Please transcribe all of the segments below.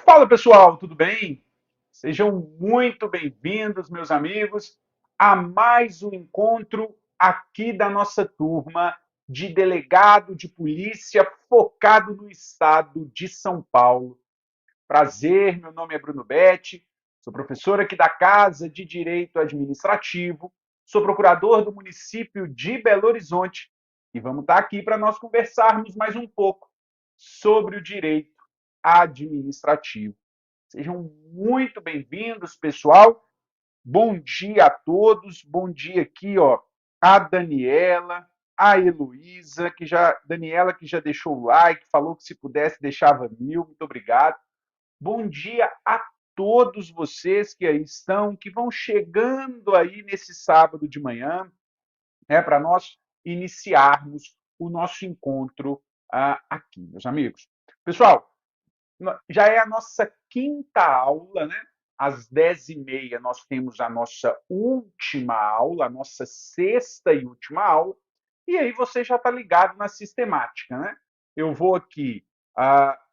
Fala pessoal, tudo bem? Sejam muito bem-vindos, meus amigos, a mais um encontro aqui da nossa turma de delegado de polícia focado no estado de São Paulo. Prazer, meu nome é Bruno Betti, sou professor aqui da Casa de Direito Administrativo, sou procurador do município de Belo Horizonte e vamos estar aqui para nós conversarmos mais um pouco sobre o direito administrativo. Sejam muito bem-vindos, pessoal. Bom dia a todos. Bom dia aqui, ó, a Daniela, a Heloísa, Daniela que já deixou o like, falou que se pudesse deixava 1000. Muito obrigado. Bom dia a todos vocês que aí estão, que vão chegando aí nesse sábado de manhã, para nós iniciarmos o nosso encontro aqui, meus amigos. Pessoal, já é a nossa quinta aula, né? Às 10h30 nós temos a nossa última aula, a nossa sexta e última aula, e aí você já está ligado na sistemática, né? Eu vou aqui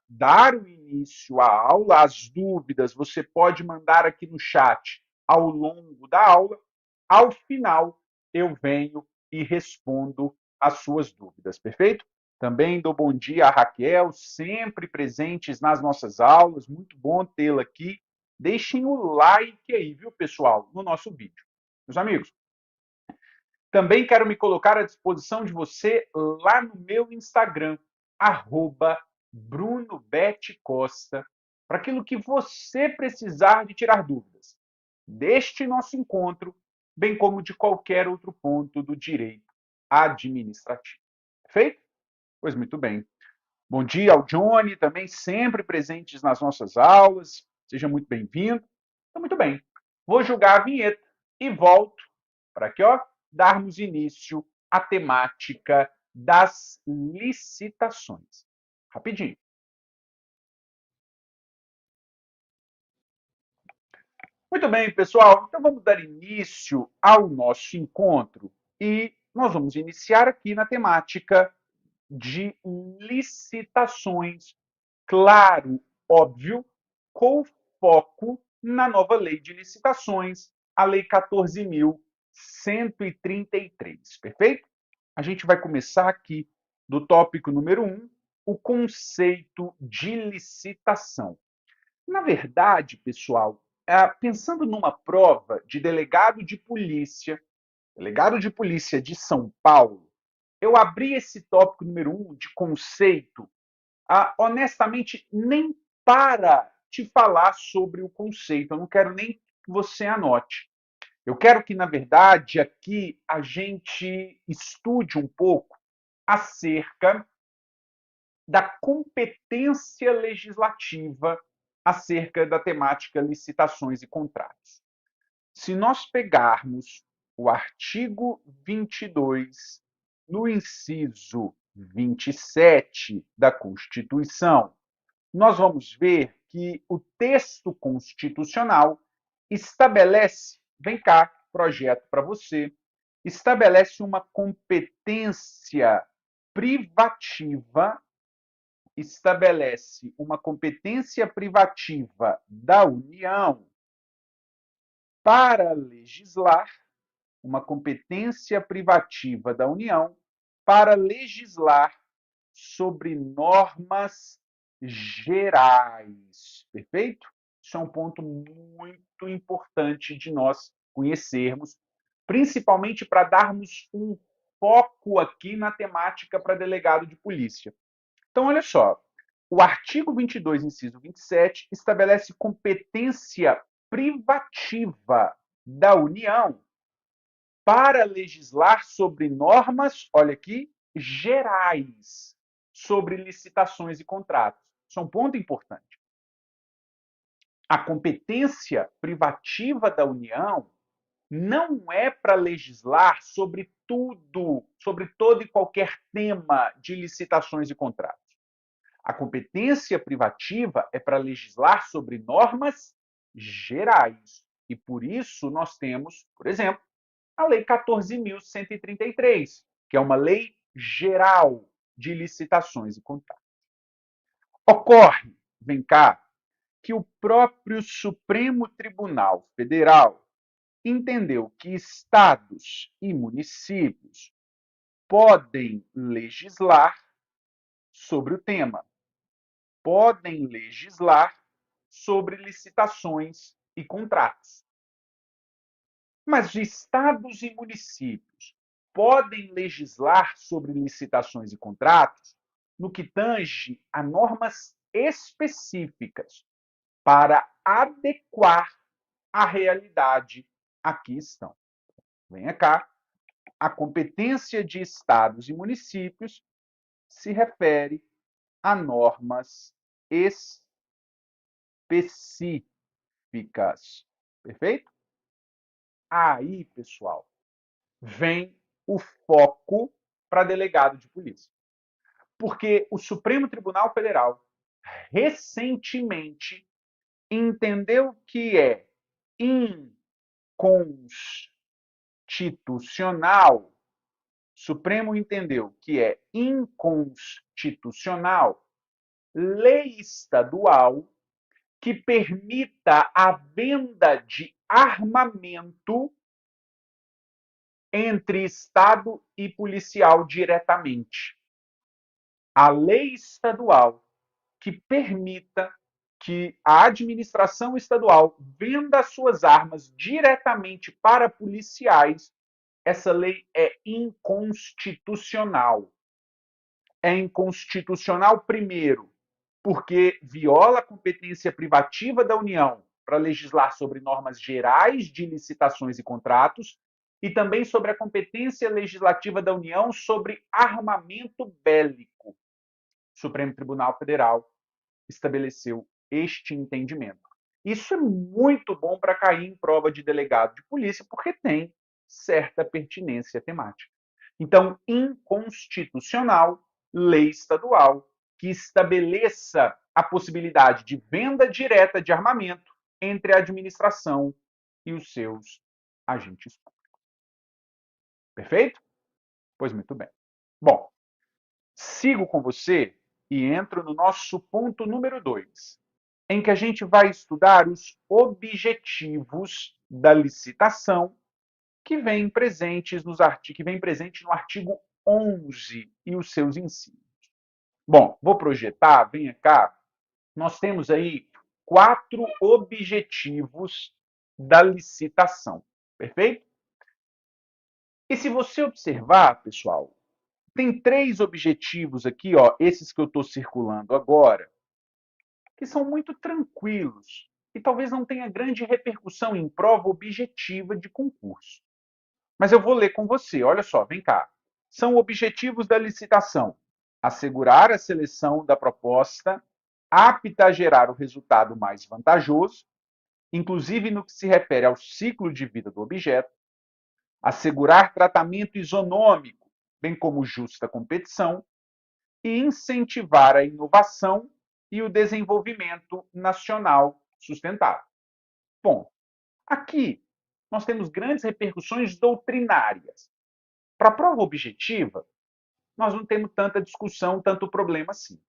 dar o início à aula, as dúvidas você pode mandar aqui no chat ao longo da aula, ao final eu venho e respondo as suas dúvidas, perfeito? Também dou bom dia à Raquel, sempre presentes nas nossas aulas, muito bom tê-la aqui. Deixem o like aí, viu, pessoal, no nosso vídeo. Meus amigos, também quero me colocar à disposição de você lá no meu Instagram, @BrunoBetCosta, para aquilo que você precisar de tirar dúvidas deste nosso encontro, bem como de qualquer outro ponto do direito administrativo. Perfeito? Pois muito bem. Bom dia ao Johnny, também sempre presentes nas nossas aulas. Seja muito bem-vindo. Então, muito bem. Vou jogar a vinheta e volto para aqui, ó, darmos início à temática das licitações. Rapidinho. Muito bem, pessoal. Então, vamos dar início ao nosso encontro e nós vamos iniciar aqui na temática de licitações, claro, óbvio, com foco na nova lei de licitações, a Lei 14.133, perfeito? A gente vai começar aqui do tópico número 1, o conceito de licitação. Na verdade, pessoal, pensando numa prova de delegado de polícia de São Paulo, eu abri esse tópico número 1 de conceito, honestamente, nem para te falar sobre o conceito. Eu não quero nem que você anote. Eu quero que, na verdade, aqui a gente estude um pouco acerca da competência legislativa acerca da temática licitações e contratos. Se nós pegarmos o artigo 22, no inciso 27 da Constituição, nós vamos ver que o texto constitucional estabelece, vem cá, projeto para você, estabelece uma competência privativa da União para legislar, uma competência privativa da União para legislar sobre normas gerais. Perfeito? Isso é um ponto muito importante de nós conhecermos, principalmente para darmos um foco aqui na temática para delegado de polícia. Então, olha só, o artigo 22, inciso 27, estabelece competência privativa da União para legislar sobre normas, olha aqui, gerais, sobre licitações e contratos. Isso é um ponto importante. A competência privativa da União não é para legislar sobre tudo, sobre todo e qualquer tema de licitações e contratos. A competência privativa é para legislar sobre normas gerais. E por isso nós temos, por exemplo, a Lei 14.133, que é uma lei geral de licitações e contratos. Ocorre, vem cá, que o próprio Supremo Tribunal Federal entendeu que estados e municípios podem legislar sobre o tema, podem legislar sobre licitações e contratos. Mas estados e municípios podem legislar sobre licitações e contratos no que tange a normas específicas para adequar a realidade a que estão. Venha cá, a competência de estados e municípios se refere a normas específicas. Perfeito? Aí, pessoal, vem o foco para delegado de polícia. Porque o Supremo Tribunal Federal recentemente entendeu que é inconstitucional. O Supremo entendeu que é inconstitucional lei estadual que permita a venda de armamento entre Estado e policial diretamente. A lei estadual que permita que a administração estadual venda suas armas diretamente para policiais, essa lei é inconstitucional. É inconstitucional, primeiro, porque viola a competência privativa da União para legislar sobre normas gerais de licitações e contratos e também sobre a competência legislativa da União sobre armamento bélico. O Supremo Tribunal Federal estabeleceu este entendimento. Isso é muito bom para cair em prova de delegado de polícia, porque tem certa pertinência temática. Então, inconstitucional, lei estadual que estabeleça a possibilidade de venda direta de armamento entre a administração e os seus agentes públicos. Perfeito? Pois muito bem. Bom, sigo com você e entro no nosso ponto número 2, em que a gente vai estudar os objetivos da licitação que vem presente no artigo 11 e os seus incisos. Bom, vou projetar, venha cá. Nós temos aí 4 objetivos da licitação, perfeito? E se você observar, pessoal, tem 3 objetivos aqui, ó, esses que eu estou circulando agora, que são muito tranquilos e talvez não tenha grande repercussão em prova objetiva de concurso. Mas eu vou ler com você, olha só, vem cá. São objetivos da licitação: assegurar a seleção da proposta apta a gerar o resultado mais vantajoso, inclusive no que se refere ao ciclo de vida do objeto, assegurar tratamento isonômico, bem como justa competição, e incentivar a inovação e o desenvolvimento nacional sustentável. Bom, aqui nós temos grandes repercussões doutrinárias. Para a prova objetiva, nós não temos tanta discussão, tanto problema assim.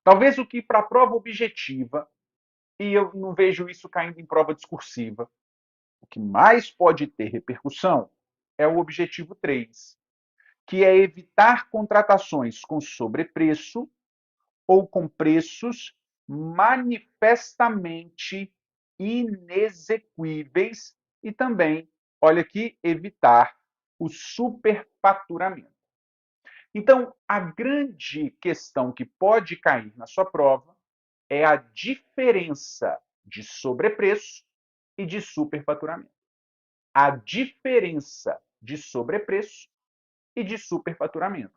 Talvez o que para a prova objetiva, e eu não vejo isso caindo em prova discursiva, o que mais pode ter repercussão é o objetivo 3, que é evitar contratações com sobrepreço ou com preços manifestamente inexequíveis e também, olha aqui, evitar o superfaturamento. Então, a grande questão que pode cair na sua prova é a diferença de sobrepreço e de superfaturamento. A diferença de sobrepreço e de superfaturamento.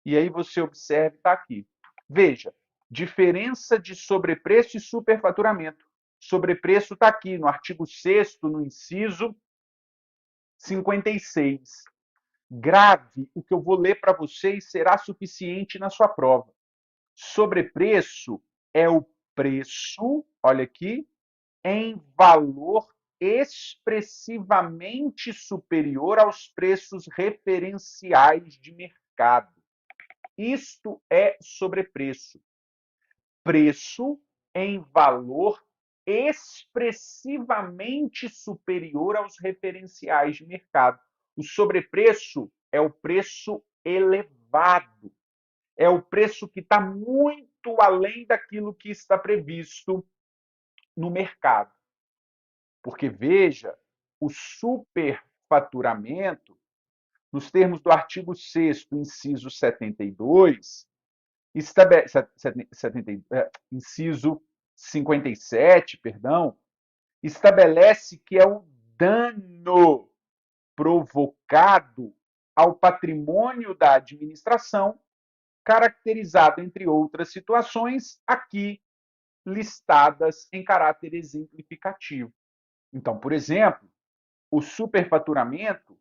E aí você observa, está aqui. Veja, diferença de sobrepreço e superfaturamento. Sobrepreço está aqui no artigo 6º, no inciso 56. Grave, o que eu vou ler para vocês será suficiente na sua prova. Sobrepreço é o preço, olha aqui, em valor expressivamente superior aos preços referenciais de mercado. Isto é sobrepreço. Preço em valor expressivamente superior aos referenciais de mercado. O sobrepreço é o preço elevado, é o preço que está muito além daquilo que está previsto no mercado. Porque, veja, o superfaturamento, nos termos do artigo 6º, inciso 72, inciso 57, perdão, estabelece que é o dano provocado ao patrimônio da administração, caracterizado, entre outras situações, aqui listadas em caráter exemplificativo. Então, por exemplo, o superfaturamento,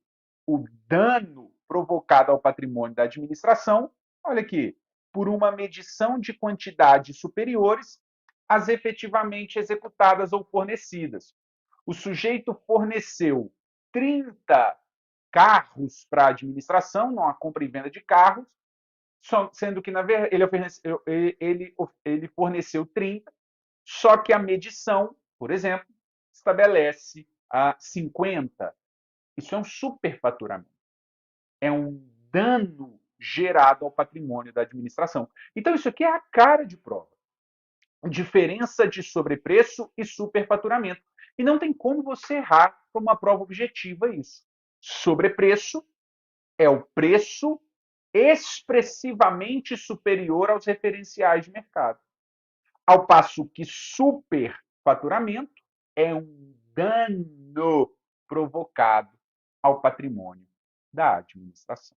o dano provocado ao patrimônio da administração, olha aqui, por uma medição de quantidades superiores às efetivamente executadas ou fornecidas. O sujeito forneceu 30 carros para a administração, numa compra e venda de carros, sendo que ele forneceu 30, só que a medição, por exemplo, estabelece 50. Isso é um superfaturamento. É um dano gerado ao patrimônio da administração. Então, isso aqui é a cara de prova. Diferença de sobrepreço e superfaturamento. E não tem como você errar para uma prova objetiva isso. Sobrepreço é o preço expressivamente superior aos referenciais de mercado. Ao passo que superfaturamento é um dano provocado ao patrimônio da administração.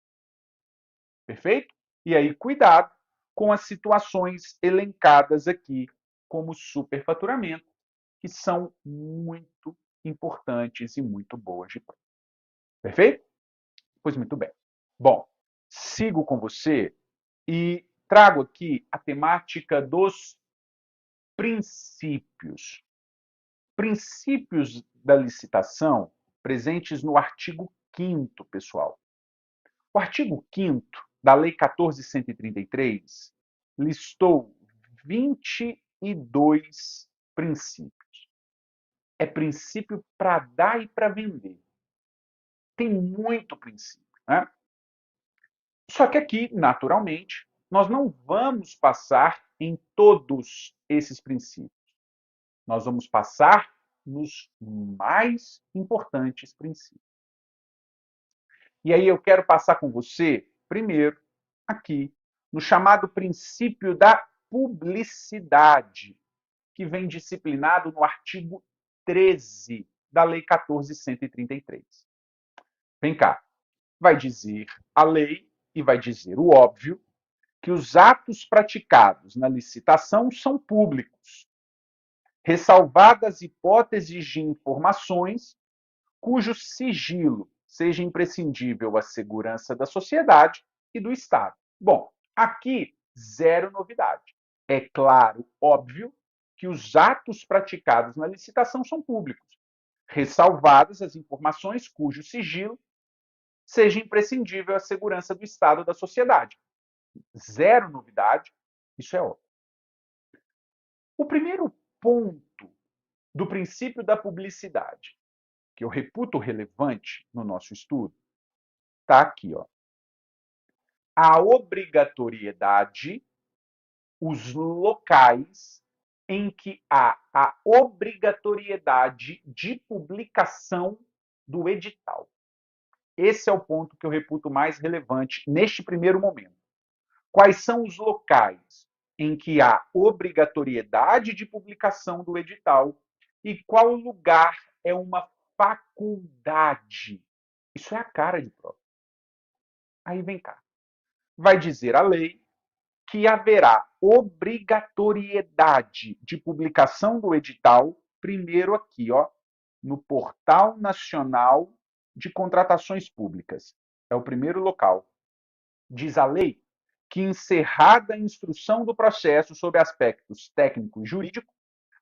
Perfeito? E aí, cuidado com as situações elencadas aqui como superfaturamento, que são muito importantes e muito boas de prova. Perfeito? Pois muito bem. Bom, sigo com você e trago aqui a temática dos princípios. Princípios da licitação presentes no artigo 5º, pessoal. O artigo 5º da Lei 14.133 listou 22 princípios. É princípio para dar e para vender. Tem muito princípio, né? Só que aqui, naturalmente, nós não vamos passar em todos esses princípios. Nós vamos passar nos mais importantes princípios. E aí eu quero passar com você, primeiro, aqui, no chamado princípio da publicidade, que vem disciplinado no artigo 13 da Lei 14.133. Vem cá, vai dizer a lei e vai dizer o óbvio que os atos praticados na licitação são públicos, ressalvadas hipóteses de informações cujo sigilo seja imprescindível à segurança da sociedade e do Estado. Bom, aqui, zero novidade. É claro, óbvio, que os atos praticados na licitação são públicos, ressalvadas as informações cujo sigilo seja imprescindível à segurança do Estado e da sociedade. Zero novidade, isso é óbvio. O primeiro ponto do princípio da publicidade, que eu reputo relevante no nosso estudo, está aqui, ó. A obrigatoriedade, os locais em que há a obrigatoriedade de publicação do edital. Esse é o ponto que eu reputo mais relevante neste primeiro momento. Quais são os locais em que há obrigatoriedade de publicação do edital e qual lugar é uma faculdade? Isso é a cara de prova. Aí vem cá. Vai dizer a lei que haverá obrigatoriedade de publicação do edital, primeiro aqui, ó, no Portal Nacional de Contratações Públicas. É o primeiro local. Diz a lei que, encerrada a instrução do processo sob aspectos técnico e jurídico,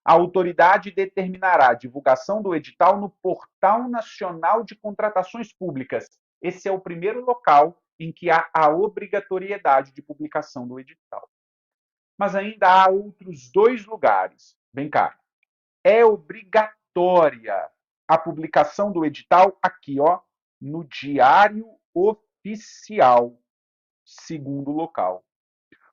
a autoridade determinará a divulgação do edital no Portal Nacional de Contratações Públicas. Esse é o primeiro local em que há a obrigatoriedade de publicação do edital. mas ainda há outros dois lugares. Vem cá. É obrigatória a publicação do edital aqui, ó, no Diário Oficial, segundo local.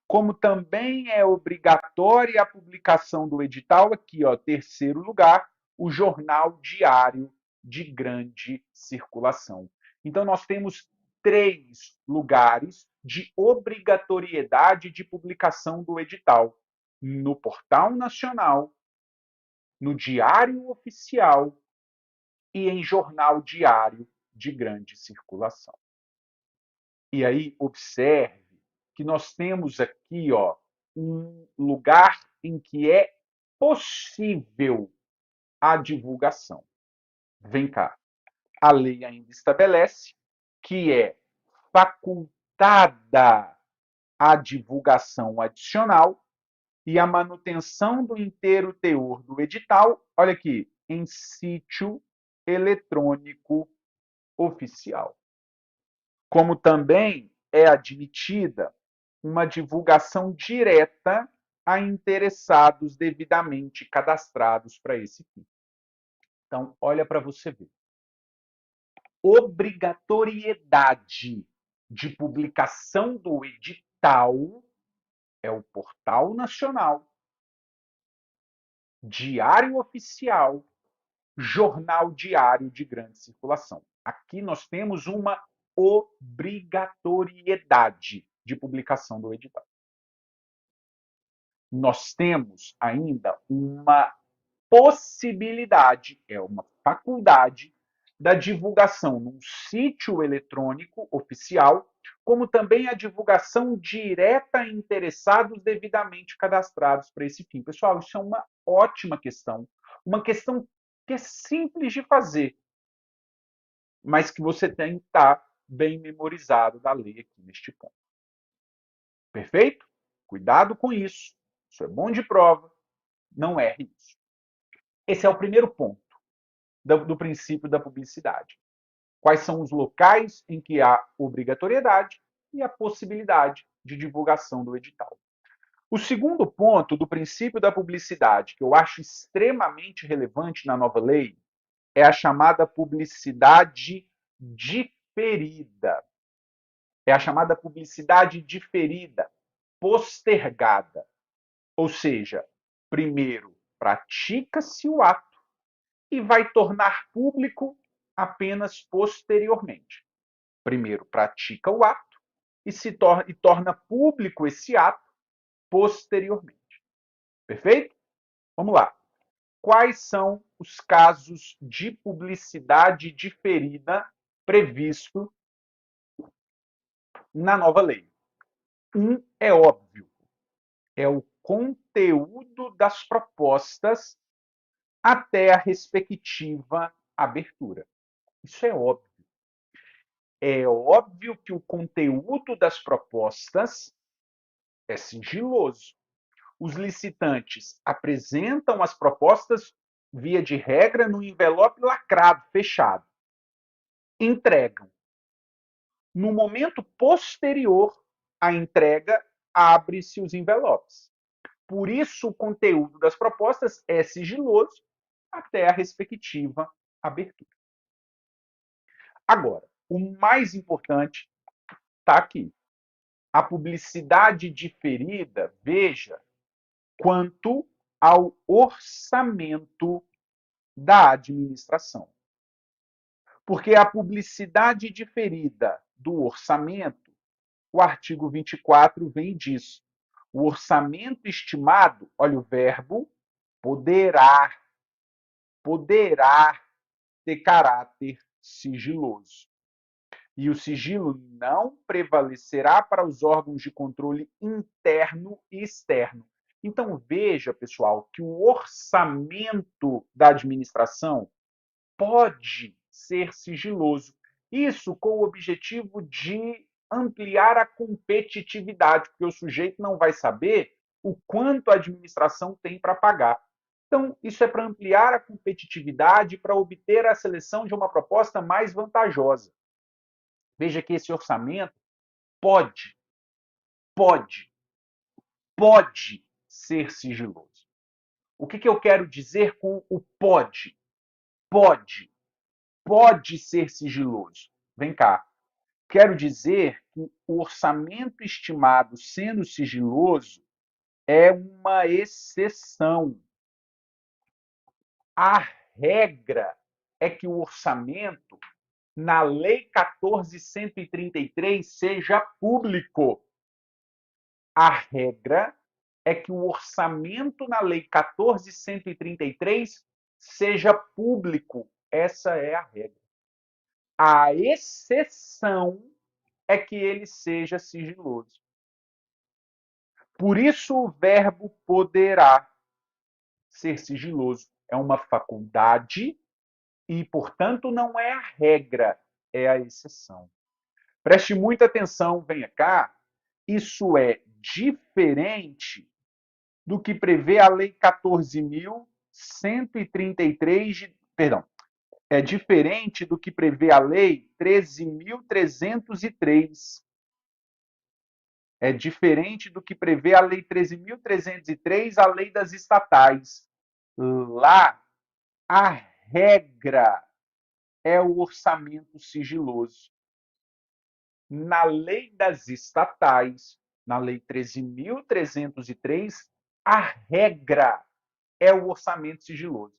Como também é obrigatória a publicação do edital aqui, ó, terceiro lugar, o Jornal Diário de Grande Circulação. Então, nós temos 3 lugares de obrigatoriedade de publicação do edital: no Portal Nacional, no Diário Oficial e em Jornal Diário de Grande Circulação. E aí, observe que nós temos aqui, ó, um lugar em que é possível a divulgação. Vem cá. A lei ainda estabelece que é facultada a divulgação adicional e a manutenção do inteiro teor do edital, olha aqui, em sítio eletrônico oficial. Como também é admitida uma divulgação direta a interessados devidamente cadastrados para esse fim. Então, olha para você ver. Obrigatoriedade de publicação do edital é o Portal Nacional, Diário Oficial, Jornal Diário de Grande Circulação. Aqui nós temos uma obrigatoriedade de publicação do edital. Nós temos ainda uma possibilidade, é uma faculdade, da divulgação num sítio eletrônico oficial, como também a divulgação direta a interessados devidamente cadastrados para esse fim. Pessoal, isso é uma ótima questão, uma questão que é simples de fazer, mas que você tem que estar bem memorizado da lei aqui neste ponto. Perfeito? Cuidado com isso. Isso é bom de prova. Não erre isso. Esse é o primeiro ponto do princípio da publicidade. Quais são os locais em que há obrigatoriedade e a possibilidade de divulgação do edital. O segundo ponto do princípio da publicidade, que eu acho extremamente relevante na nova lei, é a chamada publicidade diferida. É a chamada publicidade diferida, postergada. Ou seja, primeiro pratica-se o ato e vai tornar público apenas posteriormente. Primeiro pratica o ato e torna público esse ato posteriormente. Perfeito? Vamos lá. Quais são os casos de publicidade diferida previsto na nova lei? Um é óbvio, é o conteúdo das propostas até a respectiva abertura. Isso é óbvio. É óbvio que o conteúdo das propostas é sigiloso. Os licitantes apresentam as propostas, via de regra, no envelope lacrado, fechado. Entregam. No momento posterior à entrega, abre-se os envelopes. Por isso, o conteúdo das propostas é sigiloso até a respectiva abertura. Agora, o mais importante está aqui. A publicidade diferida, veja, quanto ao orçamento da administração. Porque a publicidade diferida do orçamento, o artigo 24 vem disso. O orçamento estimado, olha o verbo, poderá ter caráter sigiloso. E o sigilo não prevalecerá para os órgãos de controle interno e externo. Então, veja, pessoal, que o orçamento da administração pode ser sigiloso. Isso com o objetivo de ampliar a competitividade, porque o sujeito não vai saber o quanto a administração tem para pagar. Então, isso é para ampliar a competitividade, para obter a seleção de uma proposta mais vantajosa. Veja que esse orçamento pode pode ser sigiloso. O que eu quero dizer com o pode? Pode ser sigiloso. Vem cá. Quero dizer que o orçamento estimado sendo sigiloso é uma exceção. A regra é que o orçamento, na Lei 14.133, seja público. A regra é que o orçamento na Lei 14.133 seja público. Essa é a regra. A exceção é que ele seja sigiloso. Por isso o verbo poderá ser sigiloso. É uma faculdade e, portanto, não é a regra, é a exceção. Preste muita atenção, venha cá. Isso é diferente do que prevê a Lei 14.133, perdão, é diferente do que prevê a Lei 13.303. É diferente do que prevê a Lei 13.303, a Lei das Estatais. Lá, a regra é o orçamento sigiloso. Na Lei das Estatais, na Lei 13.303, a regra é o orçamento sigiloso.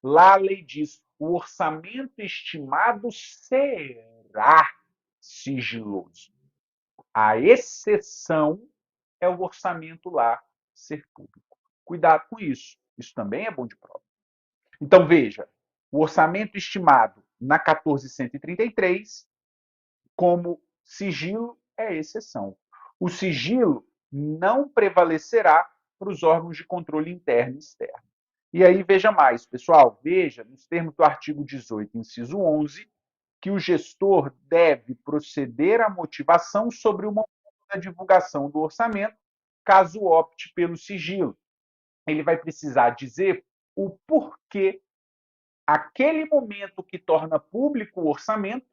Lá a lei diz: o orçamento estimado será sigiloso. A exceção é o orçamento lá ser público. Cuidado com isso. Isso também é bom de prova. Então, veja, o orçamento estimado na 14.133, como sigilo, é exceção. O sigilo não prevalecerá para os órgãos de controle interno e externo. E aí, veja mais, pessoal, veja, nos termos do artigo 18, inciso 11, que o gestor deve proceder à motivação sobre o momento da divulgação do orçamento, caso opte pelo sigilo. Ele vai precisar dizer o porquê aquele momento que torna público o orçamento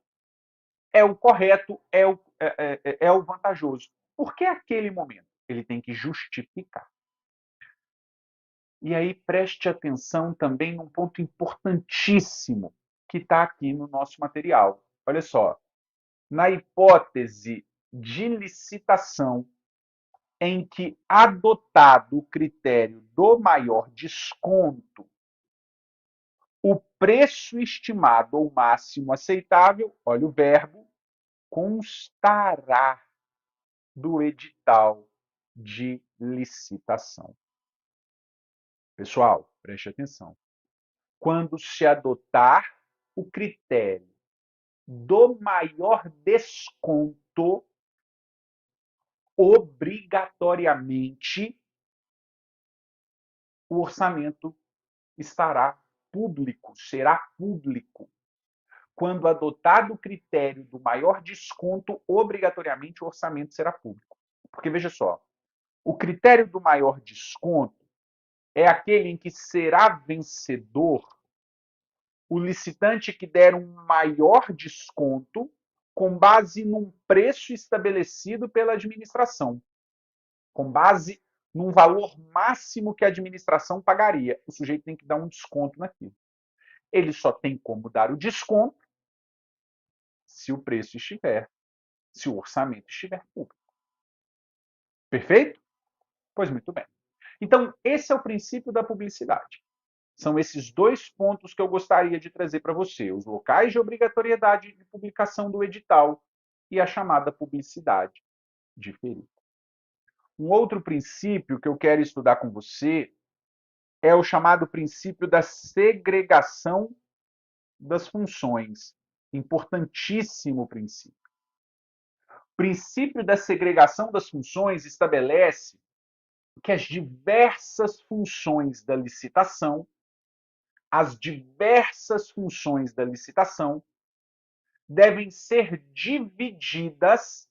é o correto, é o vantajoso. Por que aquele momento? Ele tem que justificar. E aí preste atenção também num ponto importantíssimo que está aqui no nosso material. Olha só, na hipótese de licitação em que adotado o critério do maior desconto, o preço estimado ou máximo aceitável, olha o verbo, constará do edital de licitação. Pessoal, preste atenção. Quando se adotar o critério do maior desconto, obrigatoriamente o orçamento estará público, será público. Quando adotado o critério do maior desconto, obrigatoriamente o orçamento será público. Porque veja só, o critério do maior desconto é aquele em que será vencedor o licitante que der um maior desconto com base num preço estabelecido pela administração, com base num valor máximo que a administração pagaria. O sujeito tem que dar um desconto naquilo. Ele só tem como dar o desconto se o preço estiver, se o orçamento estiver público. Perfeito? Pois muito bem. Então, esse é o princípio da publicidade. São esses dois pontos que eu gostaria de trazer para você: os locais de obrigatoriedade de publicação do edital e a chamada publicidade diferida. Um outro princípio que eu quero estudar com você é o chamado princípio da segregação das funções. Importantíssimo princípio. O princípio da segregação das funções estabelece que as diversas funções da licitação, devem ser divididas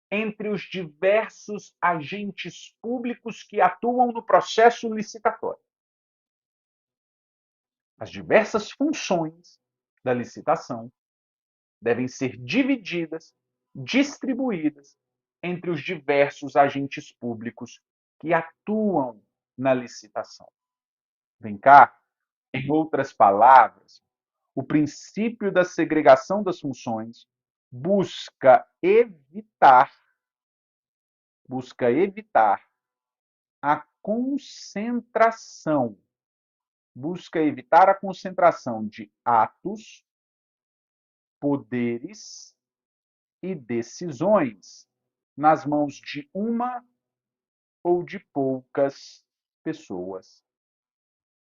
entre os diversos agentes públicos que atuam no processo licitatório. As diversas funções da licitação devem ser divididas, distribuídas entre os diversos agentes públicos que atuam na licitação. Vem cá, em outras palavras, o princípio da segregação das funções busca evitar a concentração, de atos, poderes e decisões nas mãos de uma ou de poucas pessoas.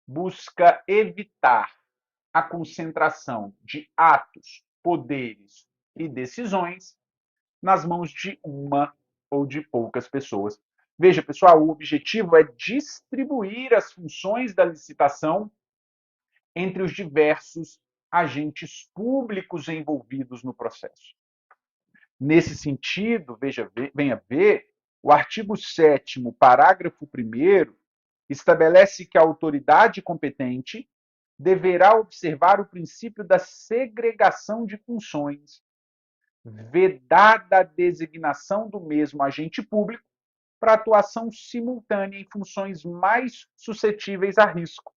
Busca evitar a concentração de atos, poderes e decisões nas mãos de uma ou de poucas pessoas. Veja, pessoal, o objetivo é distribuir as funções da licitação entre os diversos agentes públicos envolvidos no processo. Nesse sentido, venha ver, o artigo 7º, parágrafo 1º, estabelece que a autoridade competente deverá observar o princípio da segregação de funções, vedada a designação do mesmo agente público para atuação simultânea em funções mais suscetíveis a risco,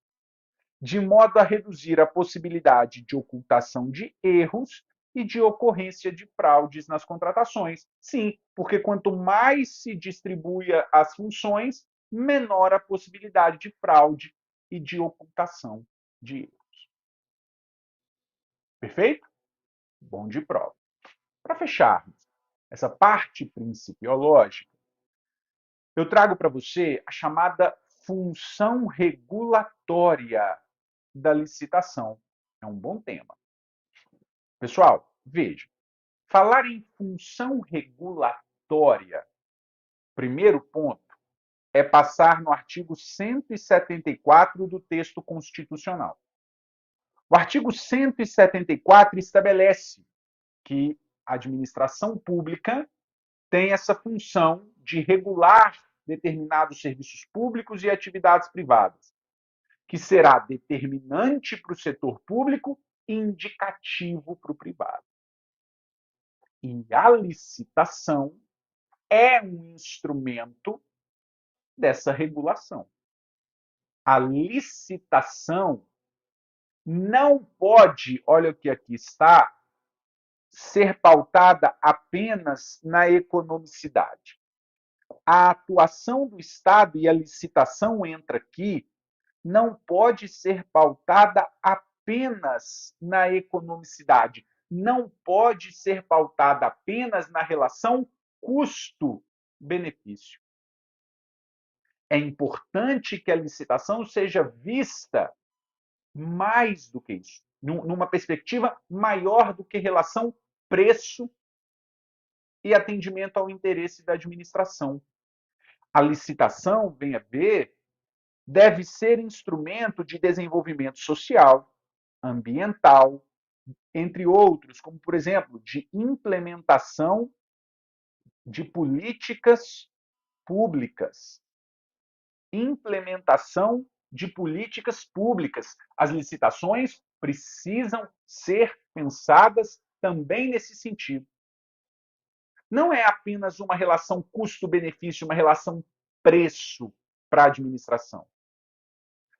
de modo a reduzir a possibilidade de ocultação de erros e de ocorrência de fraudes nas contratações. Sim, porque quanto mais se distribui as funções, menor a possibilidade de fraude e de ocultação de erros. Perfeito? Bom de prova. Para fecharmos essa parte principiológica, eu trago para você a chamada função regulatória da licitação. É um bom tema. Pessoal, veja, falar em função regulatória, primeiro ponto, é passar no artigo 174 do texto constitucional. O artigo 174 estabelece que a administração pública tem essa função de regular determinados serviços públicos e atividades privadas, que será determinante para o setor público e indicativo para o privado. E a licitação é um instrumento dessa regulação. A licitação não pode, olha o que aqui está, ser pautada apenas na economicidade. A atuação do Estado, e a licitação entra aqui, não pode ser pautada apenas na economicidade, não pode ser pautada apenas na relação custo-benefício. É importante que a licitação seja vista mais do que isso, numa perspectiva maior do que relação preço e atendimento ao interesse da administração. A licitação, venha ver, deve ser instrumento de desenvolvimento social, ambiental, entre outros, como, por exemplo, de implementação de políticas públicas. Implementação de políticas públicas. As licitações precisam ser pensadas também nesse sentido. Não é apenas uma relação custo-benefício, uma relação preço para a administração.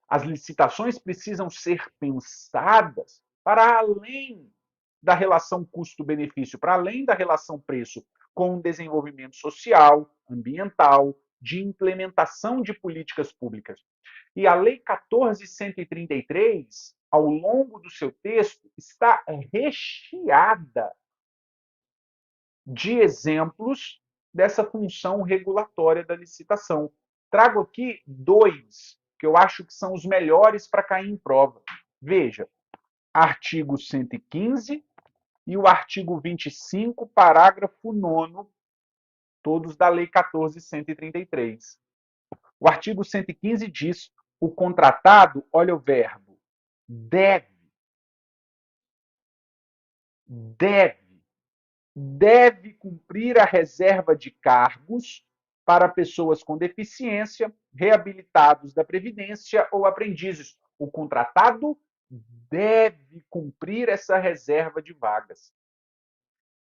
As licitações precisam ser pensadas para além da relação custo-benefício, para além da relação preço, com o desenvolvimento social, ambiental, de implementação de políticas públicas. E a Lei 14.133, ao longo do seu texto, está recheada de exemplos dessa função regulatória da licitação. Trago aqui dois, que eu acho que são os melhores para cair em prova. Veja, artigo 115 e o artigo 25, parágrafo 9º, todos da Lei 14.133. O artigo 115 diz: o contratado, olha o verbo, deve cumprir a reserva de cargos para pessoas com deficiência, reabilitados da Previdência ou aprendizes. O contratado deve cumprir essa reserva de vagas.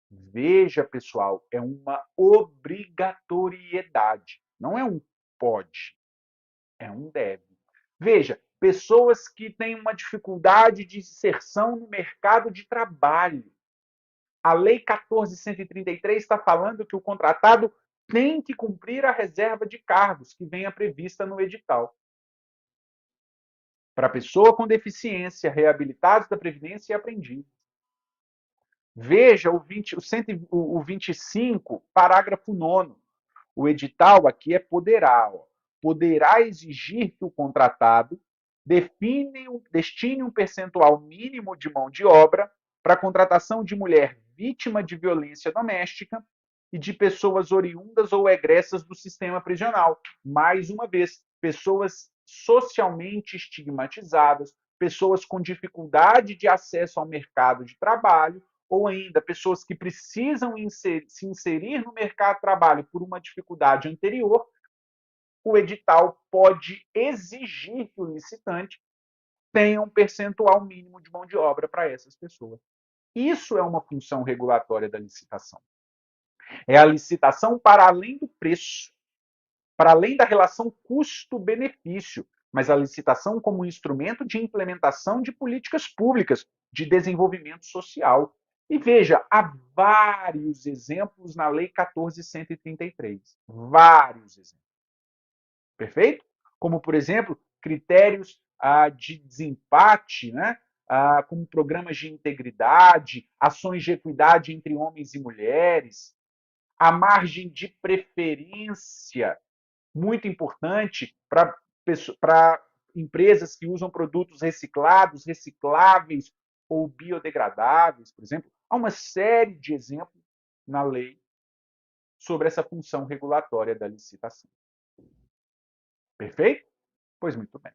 Veja, pessoal, é uma obrigatoriedade, não é um pode, é um deve. Veja, pessoas que têm uma dificuldade de inserção no mercado de trabalho. A Lei 14.133 está falando que o contratado tem que cumprir a reserva de cargos que venha prevista no edital. Para pessoa com deficiência, reabilitados da Previdência e aprendizes. Veja o 25, parágrafo 9º. O edital aqui é poderá. Poderá exigir que o contratado destine um percentual mínimo de mão de obra para a contratação de mulher vítima de violência doméstica e de pessoas oriundas ou egressas do sistema prisional. Mais uma vez, pessoas socialmente estigmatizadas, pessoas com dificuldade de acesso ao mercado de trabalho, ou ainda pessoas que precisam se inserir no mercado de trabalho por uma dificuldade anterior, o edital pode exigir que o licitante tenha um percentual mínimo de mão de obra para essas pessoas. Isso é uma função regulatória da licitação. É a licitação para além do preço, para além da relação custo-benefício, mas a licitação como instrumento de implementação de políticas públicas de desenvolvimento social. E veja, há vários exemplos na Lei 14.133. Vários exemplos. Perfeito? Como, por exemplo, critérios de desempate, né? Como programas de integridade, ações de equidade entre homens e mulheres, a margem de preferência, muito importante para empresas que usam produtos reciclados, recicláveis ou biodegradáveis, por exemplo. Há uma série de exemplos na lei sobre essa função regulatória da licitação. Perfeito? Pois muito bem.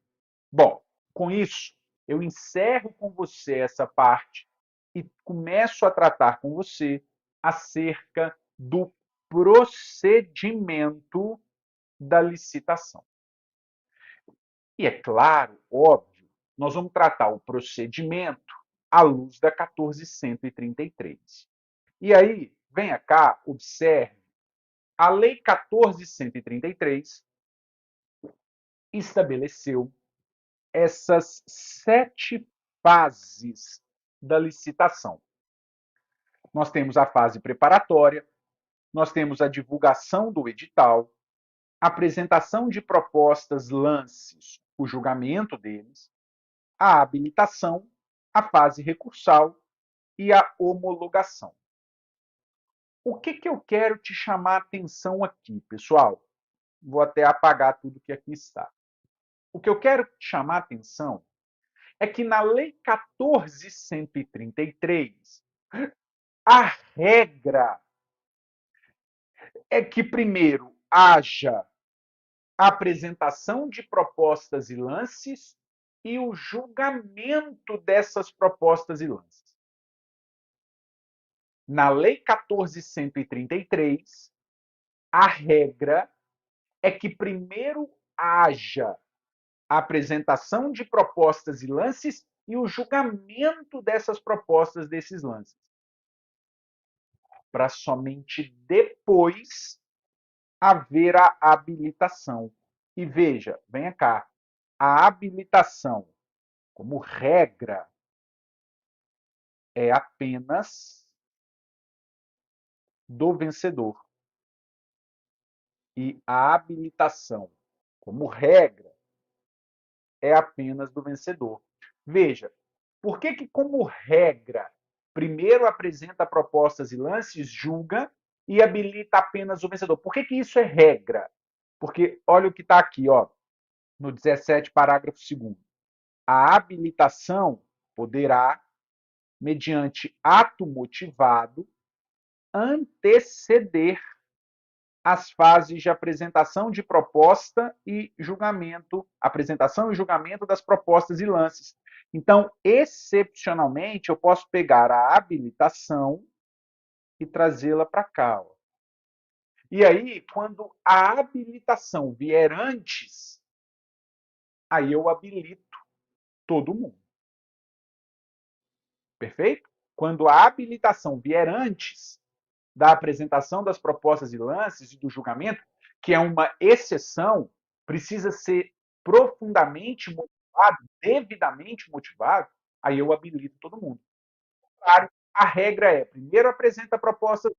Bom, com isso, eu encerro com você essa parte e começo a tratar com você acerca do procedimento da licitação. E é claro, óbvio, nós vamos tratar o procedimento à luz da 14.133. E aí, venha cá, observe, a Lei 14.133 estabeleceu essas 7 fases da licitação. Nós temos a fase preparatória, nós temos a divulgação do edital, apresentação de propostas, lances, o julgamento deles, a habilitação, a fase recursal e a homologação. O que eu quero te chamar a atenção aqui, pessoal? Vou até apagar tudo que aqui está. O que eu quero te chamar a atenção é que na Lei 14.133, a regra é que primeiro haja a apresentação de propostas e lances e o julgamento dessas propostas e lances. Na Lei 14.133, a regra é que primeiro haja a apresentação de propostas e lances e o julgamento dessas propostas, desses lances. Para somente depois haver a habilitação. E veja, venha cá, a habilitação, como regra, é apenas do vencedor. E a habilitação, como regra, é apenas do vencedor. Veja, por que como regra, primeiro apresenta propostas e lances, julga e habilita apenas o vencedor? Por que isso é regra? Porque olha o que está aqui, ó, no 17, parágrafo 2º. A habilitação poderá, mediante ato motivado, anteceder as fases de apresentação de proposta e julgamento, apresentação e julgamento das propostas e lances. Então, excepcionalmente, eu posso pegar a habilitação e trazê-la para cá. Ó. E aí, quando a habilitação vier antes, aí eu habilito todo mundo. Perfeito? Quando a habilitação vier antes da apresentação das propostas e lances e do julgamento, que é uma exceção, precisa ser profundamente motivado, devidamente motivado, aí eu habilito todo mundo. Claro, a regra é, primeiro apresenta a proposta,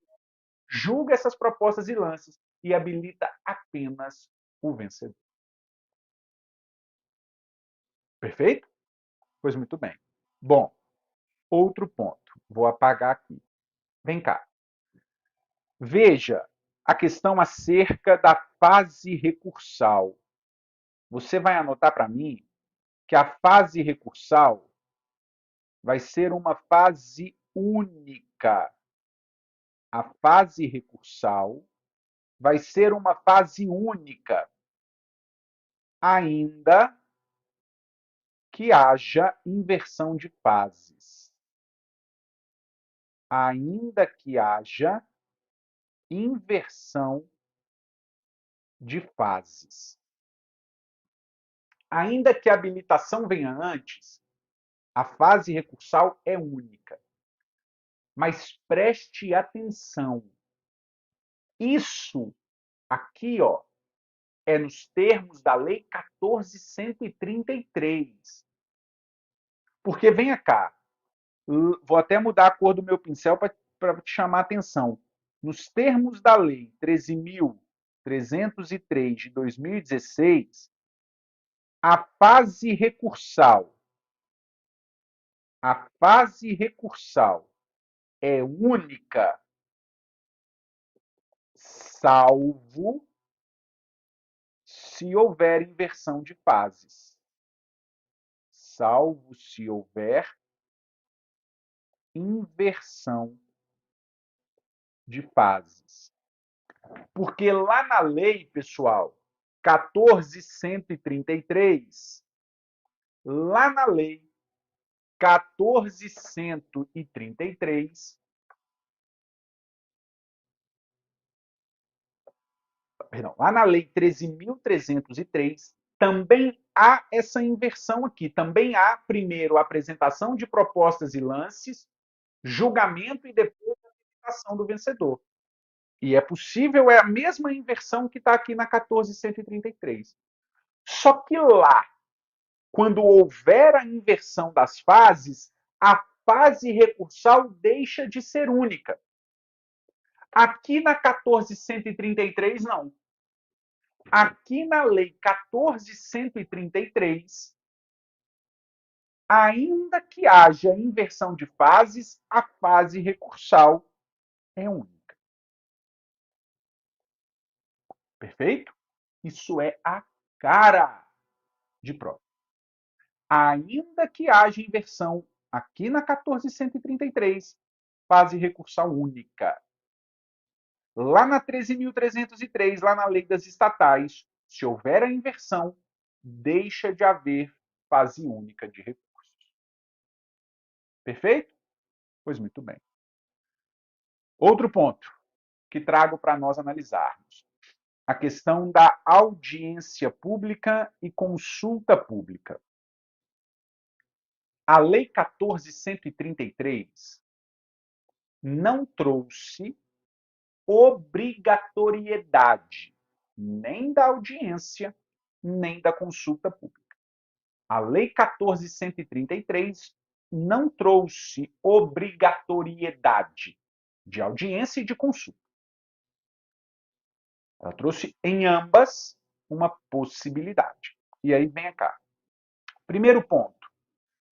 julga essas propostas e lances e habilita apenas o vencedor. Perfeito? Pois muito bem. Bom, outro ponto. Vou apagar aqui. Vem cá. Veja a questão acerca da fase recursal. Você vai anotar para mim que a fase recursal vai ser uma fase única. A fase recursal vai ser uma fase única, ainda que haja inversão de fases. Ainda que haja inversão de fases. Ainda que a habilitação venha antes, a fase recursal é única. Mas preste atenção. Isso aqui, ó, é nos termos da Lei 14.133. Porque venha cá, vou até mudar a cor do meu pincel para te chamar a atenção. Nos termos da Lei 13.303 de 2016, a fase recursal é única, salvo se houver inversão de fases. Salvo se houver inversão de fases. Porque lá na lei, pessoal, 14.133, lá na lei 14.133, perdão, lá na lei 13.303, também há essa inversão aqui. Também há, primeiro, a apresentação de propostas e lances, julgamento e depois a apresentação do vencedor. E é possível, é a mesma inversão que está aqui na 14.133. Só que lá, quando houver a inversão das fases, a fase recursal deixa de ser única. Aqui na 14.133, não. Aqui na Lei 14.133, ainda que haja inversão de fases, a fase recursal é única. Perfeito? Isso é a cara de prova. Ainda que haja inversão aqui na 14.133, fase recursal única. Lá na 13.303, lá na lei das estatais, se houver a inversão, deixa de haver fase única de recursos. Perfeito? Pois muito bem. Outro ponto que trago para nós analisarmos. A questão da audiência pública e consulta pública. A Lei 14.133 não trouxe obrigatoriedade nem da audiência, nem da consulta pública. A Lei 14.133 não trouxe obrigatoriedade de audiência e de consulta. Ela trouxe em ambas uma possibilidade. E aí vem cá. Primeiro ponto,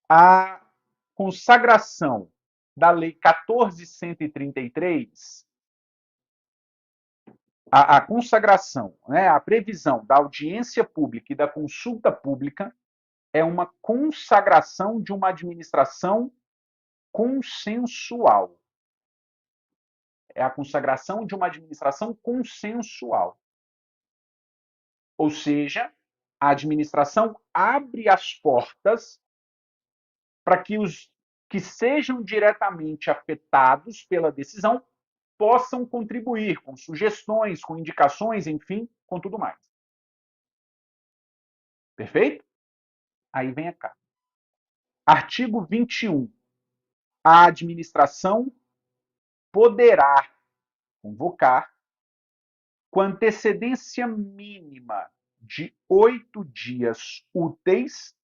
a consagração da Lei 14.133, a consagração, né, a previsão da audiência pública e da consulta pública é uma consagração de uma administração consensual. É a consagração de uma administração consensual. Ou seja, a administração abre as portas para que os que sejam diretamente afetados pela decisão possam contribuir com sugestões, com indicações, enfim, com tudo mais. Perfeito? Aí vem cá. Artigo 21. A administração poderá convocar, com antecedência mínima de 8 dias úteis,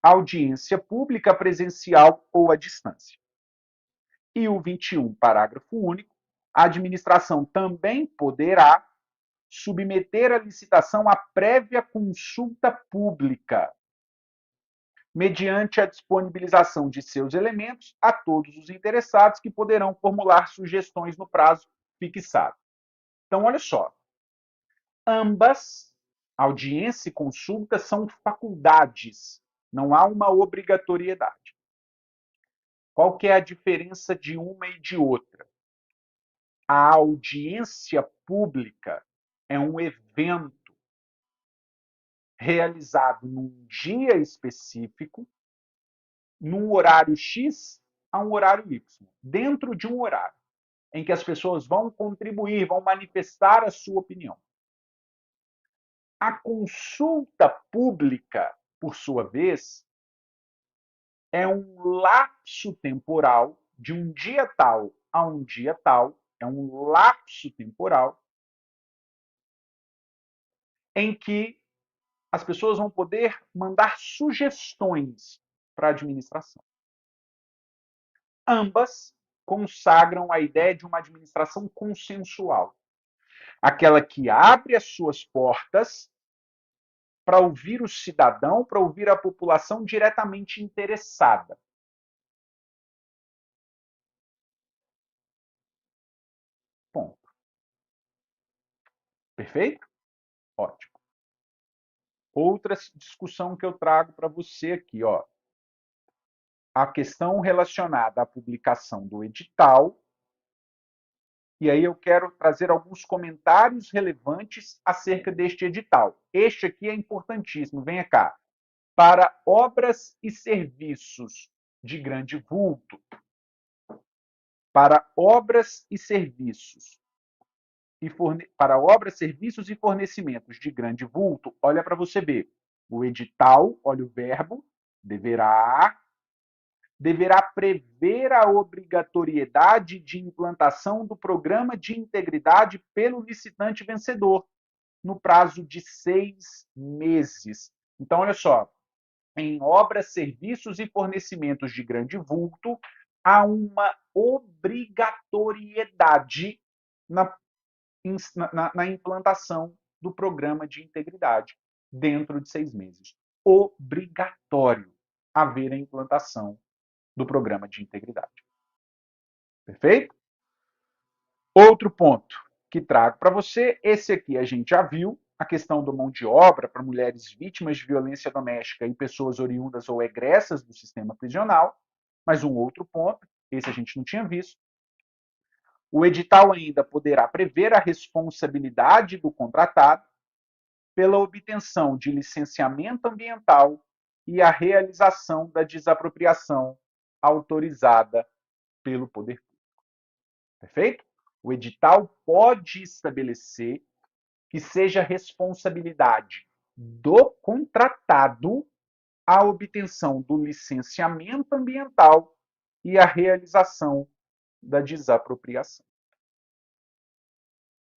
audiência pública presencial ou à distância. E o 21, parágrafo único, a administração também poderá submeter a licitação à prévia consulta pública, mediante a disponibilização de seus elementos a todos os interessados que poderão formular sugestões no prazo fixado. Então, olha só, ambas, audiência e consulta, são faculdades, não há uma obrigatoriedade. Qual que é a diferença de uma e de outra? A audiência pública é um evento realizado num dia específico, num horário X a um horário Y, dentro de um horário em que as pessoas vão contribuir, vão manifestar a sua opinião. A consulta pública, por sua vez, é um lapso temporal de um dia tal a um dia tal, é um lapso temporal em que as pessoas vão poder mandar sugestões para a administração. Ambas consagram a ideia de uma administração consensual, aquela que abre as suas portas para ouvir o cidadão, para ouvir a população diretamente interessada. Ponto. Perfeito? Ótimo. Outra discussão que eu trago para você aqui, ó. A questão relacionada à publicação do edital. E aí eu quero trazer alguns comentários relevantes acerca deste edital. Este aqui é importantíssimo, venha cá. Para obras e serviços de grande vulto. Para obras e serviços. Para obras, serviços e fornecimentos de grande vulto, olha para você ver. O edital, olha o verbo, deverá prever a obrigatoriedade de implantação do programa de integridade pelo licitante vencedor, no prazo de 6 meses. Então, olha só, em obras, serviços e fornecimentos de grande vulto, há uma obrigatoriedade na implantação do programa de integridade dentro de 6 meses. Obrigatório haver a implantação do programa de integridade. Perfeito? Outro ponto que trago para você, esse aqui a gente já viu, a questão da mão de obra para mulheres vítimas de violência doméstica e pessoas oriundas ou egressas do sistema prisional, mas um outro ponto, esse a gente não tinha visto. O edital ainda poderá prever a responsabilidade do contratado pela obtenção de licenciamento ambiental e a realização da desapropriação autorizada pelo poder público. Perfeito? O edital pode estabelecer que seja responsabilidade do contratado a obtenção do licenciamento ambiental e a realização da desapropriação.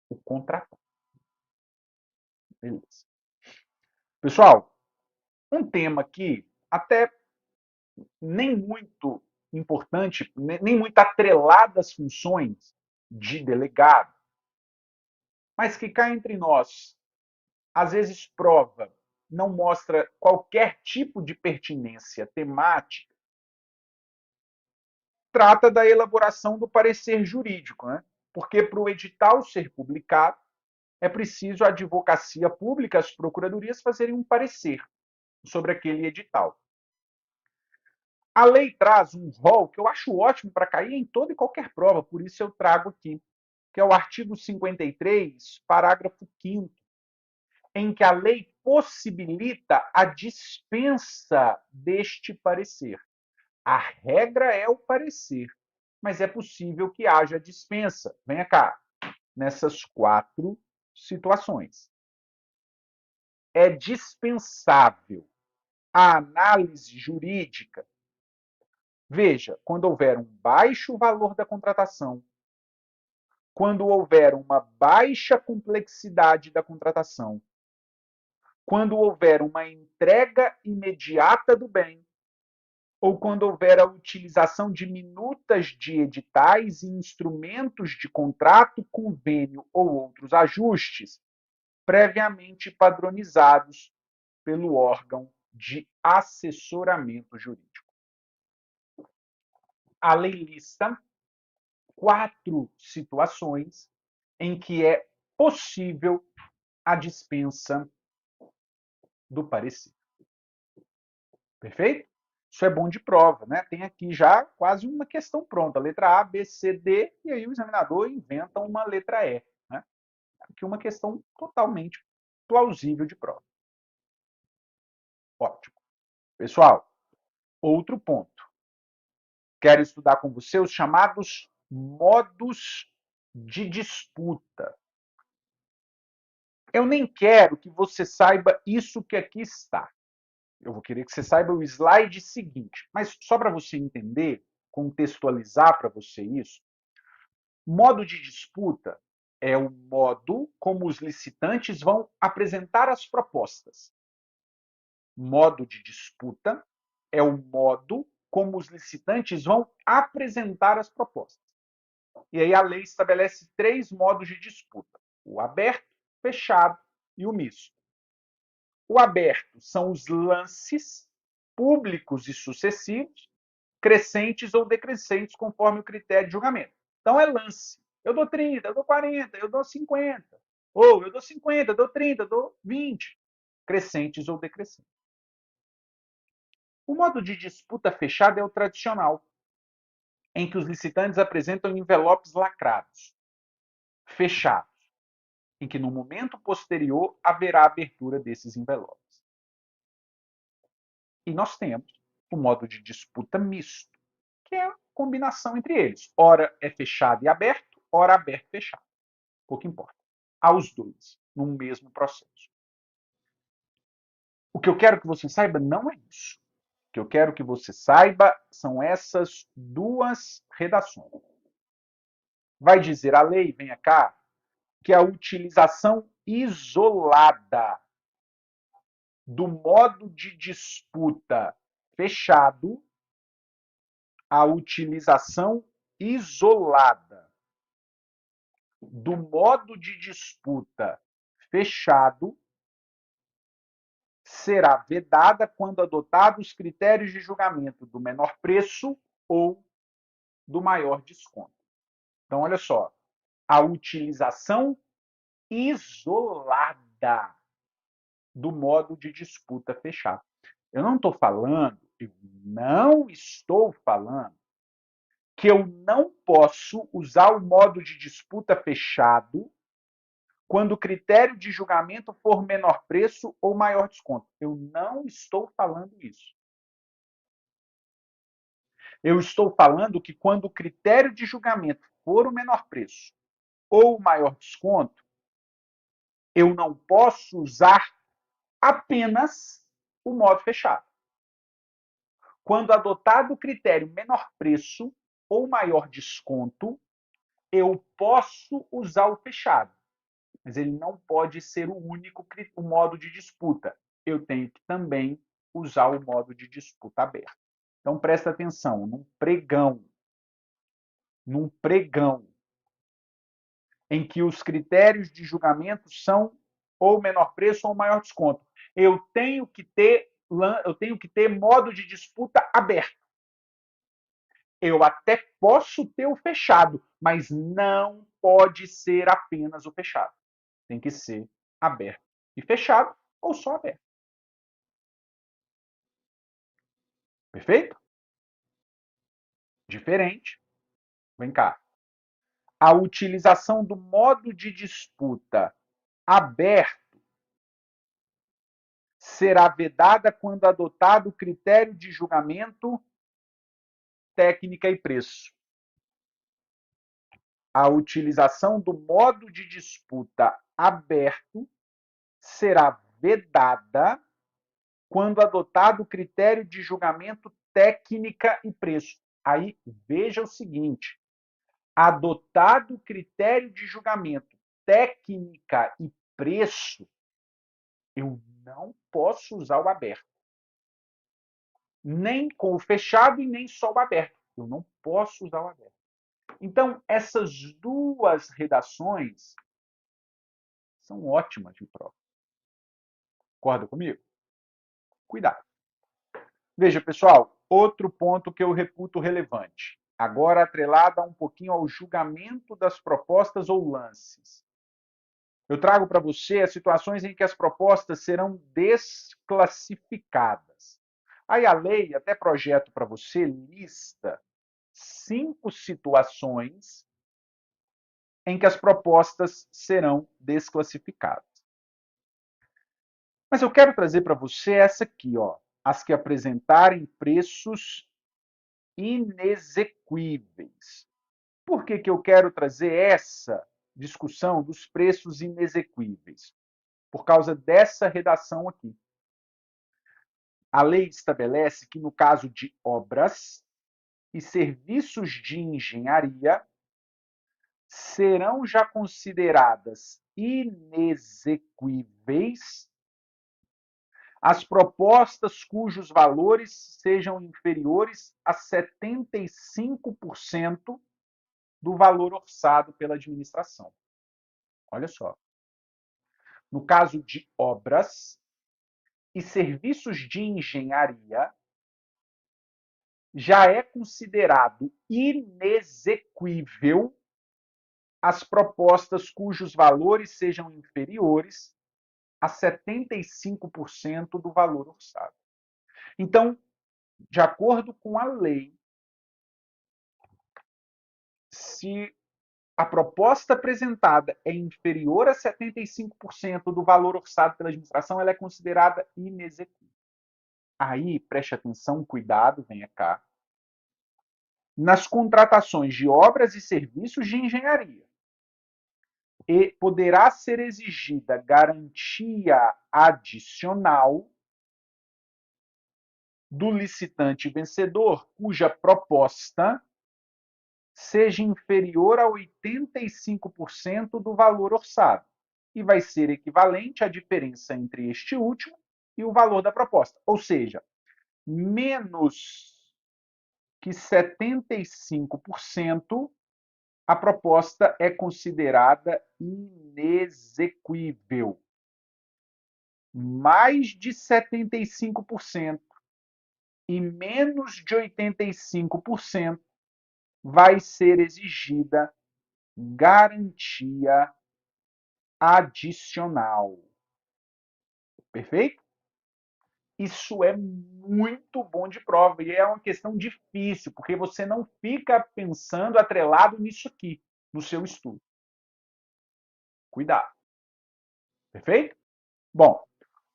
O contratado. Beleza. Pessoal, um tema aqui até nem muito importante, nem muito atrelado às funções de delegado, mas que cá entre nós, às vezes prova, não mostra qualquer tipo de pertinência temática, trata da elaboração do parecer jurídico, né? Porque para o edital ser publicado, é preciso a advocacia pública, as procuradorias fazerem um parecer sobre aquele edital. A lei traz um rol que eu acho ótimo para cair em toda e qualquer prova, por isso eu trago aqui, que é o artigo 53, parágrafo 5º, em que a lei possibilita a dispensa deste parecer. A regra é o parecer, mas é possível que haja dispensa. Venha cá, nessas 4 situações. É dispensável a análise jurídica. Veja, quando houver um baixo valor da contratação, quando houver uma baixa complexidade da contratação, quando houver uma entrega imediata do bem, ou quando houver a utilização de minutas de editais e instrumentos de contrato, convênio ou outros ajustes previamente padronizados pelo órgão de assessoramento jurídico. A lei lista 4 situações em que é possível a dispensa do parecer. Perfeito? Isso é bom de prova, né? Tem aqui já quase uma questão pronta. Letra A, B, C, D, e aí o examinador inventa uma letra E. Né? Aqui uma questão totalmente plausível de prova. Ótimo. Pessoal, outro ponto. Quero estudar com você os chamados modos de disputa. Eu nem quero que você saiba isso que aqui está. Eu vou querer que você saiba o slide seguinte. Mas só para você entender, contextualizar para você isso, modo de disputa é o modo como os licitantes vão apresentar as propostas. Modo de disputa é o modo como os licitantes vão apresentar as propostas. E aí a lei estabelece 3 modos de disputa: o aberto, fechado e o misto. O aberto são os lances públicos e sucessivos, crescentes ou decrescentes, conforme o critério de julgamento. Então, é lance. Eu dou 30, eu dou 40, eu dou 50. Ou eu dou 50, eu dou 30, eu dou 20. Crescentes ou decrescentes. O modo de disputa fechada é o tradicional, em que os licitantes apresentam envelopes lacrados, fechados, em que no momento posterior haverá abertura desses envelopes. E nós temos o modo de disputa misto, que é a combinação entre eles. Ora é fechado e aberto, ora aberto e fechado. Pouco importa. Há os dois, num mesmo processo. O que eu quero que você saiba não é isso. O que eu quero que você saiba são essas 2 redações. Vai dizer a lei, venha cá, que a utilização isolada do modo de disputa fechado, a utilização isolada do modo de disputa fechado será vedada quando adotados os critérios de julgamento do menor preço ou do maior desconto. Então, olha só, a utilização isolada do modo de disputa fechado. Eu não estou falando que eu não posso usar o modo de disputa fechado quando o critério de julgamento for menor preço ou maior desconto. Eu não estou falando isso. Eu estou falando que quando o critério de julgamento for o menor preço ou o maior desconto, eu não posso usar apenas o modo fechado. Quando adotado o critério menor preço ou maior desconto, eu posso usar o fechado. Mas ele não pode ser o único modo de disputa. Eu tenho que também usar o modo de disputa aberto. Então, presta atenção, num pregão em que os critérios de julgamento são ou menor preço ou maior desconto, eu tenho que ter modo de disputa aberto. Eu até posso ter o fechado, mas não pode ser apenas o fechado. Tem que ser aberto e fechado ou só aberto. Perfeito? Diferente. Vem cá. A utilização do modo de disputa aberto será vedada quando adotado o critério de julgamento, técnica e preço. A utilização do modo de disputa aberto será vedada quando adotado o critério de julgamento, técnica e preço. Aí veja o seguinte: adotado o critério de julgamento, técnica e preço, eu não posso usar o aberto. Nem com o fechado e nem só o aberto. Eu não posso usar o aberto. Então, essas duas redações são ótimas de prova. Concorda comigo? Cuidado. Veja, pessoal, outro ponto que eu reputo relevante, agora atrelado um pouquinho ao julgamento das propostas ou lances. Eu trago para você as situações em que as propostas serão desclassificadas. Aí a lei, até projeto para você, lista 5 situações em que as propostas serão desclassificadas. Mas eu quero trazer para você essa aqui, ó, as que apresentarem preços inexequíveis. Por que eu quero trazer essa discussão dos preços inexequíveis? Por causa dessa redação aqui. A lei estabelece que, no caso de obras e serviços de engenharia, serão já consideradas inexequíveis as propostas cujos valores sejam inferiores a 75% do valor orçado pela administração. Olha só. No caso de obras e serviços de engenharia, já é considerado inexequível as propostas cujos valores sejam inferiores a 75% do valor orçado. Então, de acordo com a lei, se a proposta apresentada é inferior a 75% do valor orçado pela administração, ela é considerada inexequível. Aí, preste atenção, cuidado, venha cá. Nas contratações de obras e serviços de engenharia, e poderá ser exigida garantia adicional do licitante vencedor, cuja proposta seja inferior a 85% do valor orçado, e vai ser equivalente à diferença entre este último e o valor da proposta. Ou seja, menos que 75%, a proposta é considerada inexequível. Mais de 75% e menos de 85% vai ser exigida garantia adicional. Perfeito? Isso é muito bom de prova e é uma questão difícil, porque você não fica pensando atrelado nisso aqui, no seu estudo. Cuidado. Perfeito? Bom,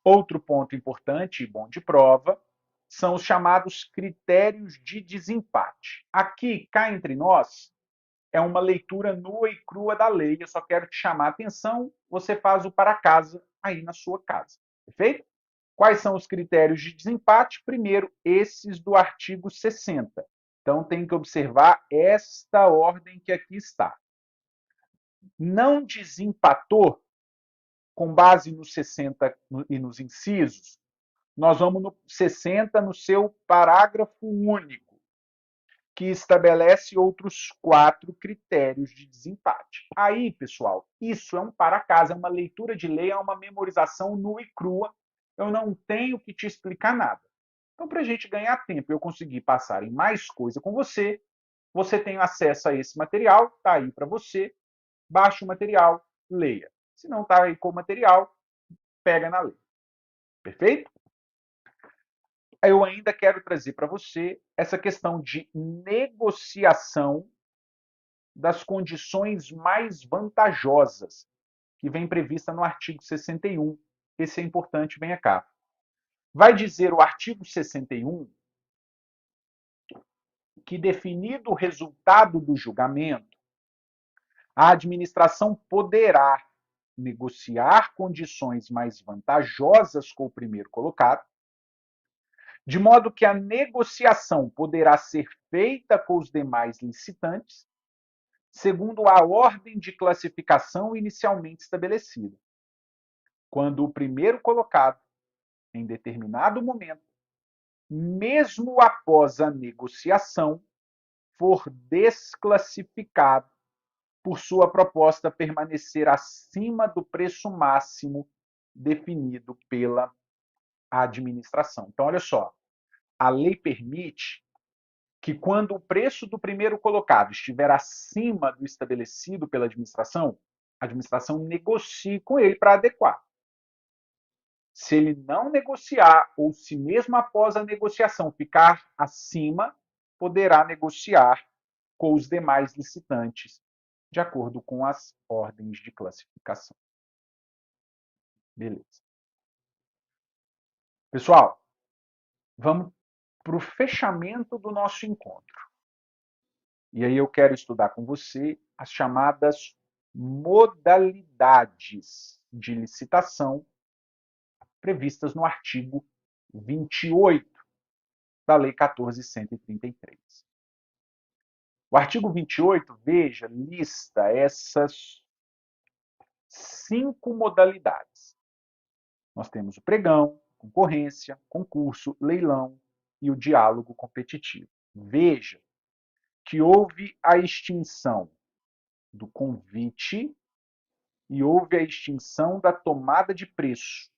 outro ponto importante e bom de prova são os chamados critérios de desempate. Aqui, cá entre nós, é uma leitura nua e crua da lei. Eu só quero te chamar a atenção, você faz o para casa aí na sua casa. Perfeito? Quais são os critérios de desempate? Primeiro, esses do artigo 60. Então, tem que observar esta ordem que aqui está. Não desempatou, com base nos 60 e nos incisos, nós vamos no 60, no seu parágrafo único, que estabelece outros 4 critérios de desempate. Aí, pessoal, isso é um para casa, é uma leitura de lei, é uma memorização nua e crua. Eu não tenho que te explicar nada. Então, para a gente ganhar tempo e eu conseguir passar em mais coisa com você, você tem acesso a esse material, está aí para você, baixe o material, leia. Se não está aí com o material, pega na lei. Perfeito? Eu ainda quero trazer para você essa questão de negociação das condições mais vantajosas, que vem prevista no artigo 61. Esse é importante, venha cá. Vai dizer o artigo 61 que, definido o resultado do julgamento, a administração poderá negociar condições mais vantajosas com o primeiro colocado, de modo que a negociação poderá ser feita com os demais licitantes, segundo a ordem de classificação inicialmente estabelecida. Quando o primeiro colocado em determinado momento, mesmo após a negociação, for desclassificado por sua proposta permanecer acima do preço máximo definido pela administração. Então, olha só, a lei permite que quando o preço do primeiro colocado estiver acima do estabelecido pela administração, a administração negocie com ele para adequar. Se ele não negociar, ou se mesmo após a negociação ficar acima, poderá negociar com os demais licitantes, de acordo com as ordens de classificação. Beleza. Pessoal, vamos para o fechamento do nosso encontro. E aí eu quero estudar com você as chamadas modalidades de licitação previstas no artigo 28 da Lei 14.133. O artigo 28, veja, lista essas 5 modalidades. Nós temos o pregão, concorrência, concurso, leilão e o diálogo competitivo. Veja que houve a extinção do convite e houve a extinção da tomada de preço.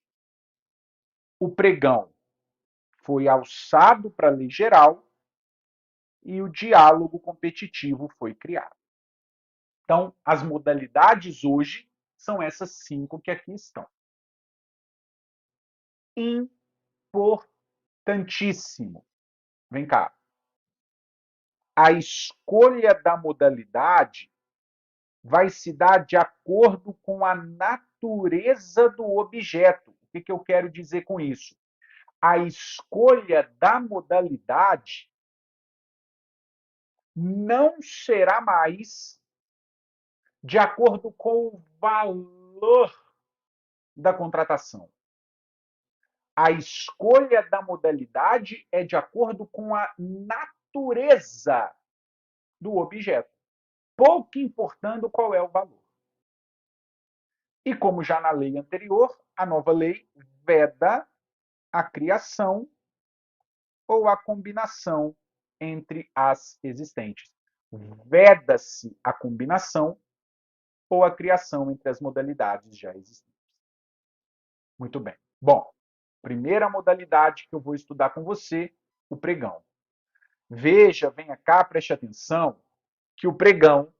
O pregão foi alçado para a lei geral e o diálogo competitivo foi criado. Então, as modalidades hoje são essas 5 que aqui estão. Importantíssimo. Vem cá. A escolha da modalidade vai se dar de acordo com a natureza do objeto. O que eu quero dizer com isso? A escolha da modalidade não será mais de acordo com o valor da contratação. A escolha da modalidade é de acordo com a natureza do objeto, pouco importando qual é o valor. E como já na lei anterior, a nova lei veda a criação ou a combinação entre as existentes. Veda-se a combinação ou a criação entre as modalidades já existentes. Muito bem. Bom, primeira modalidade que eu vou estudar com você, o pregão. Veja, venha cá, preste atenção, que o pregão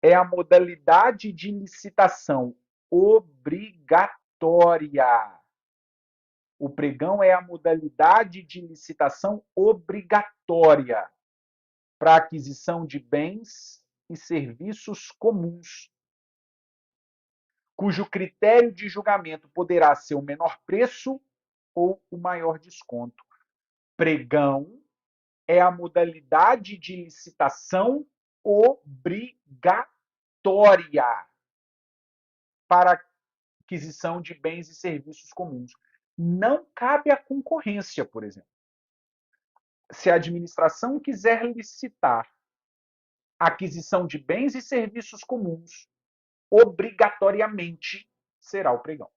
é a modalidade de licitação obrigatória. O pregão é a modalidade de licitação obrigatória para aquisição de bens e serviços comuns, cujo critério de julgamento poderá ser o menor preço ou o maior desconto. Pregão é a modalidade de licitação obrigatória para aquisição de bens e serviços comuns. Não cabe a concorrência, por exemplo. Se a administração quiser licitar a aquisição de bens e serviços comuns, obrigatoriamente será o pregão.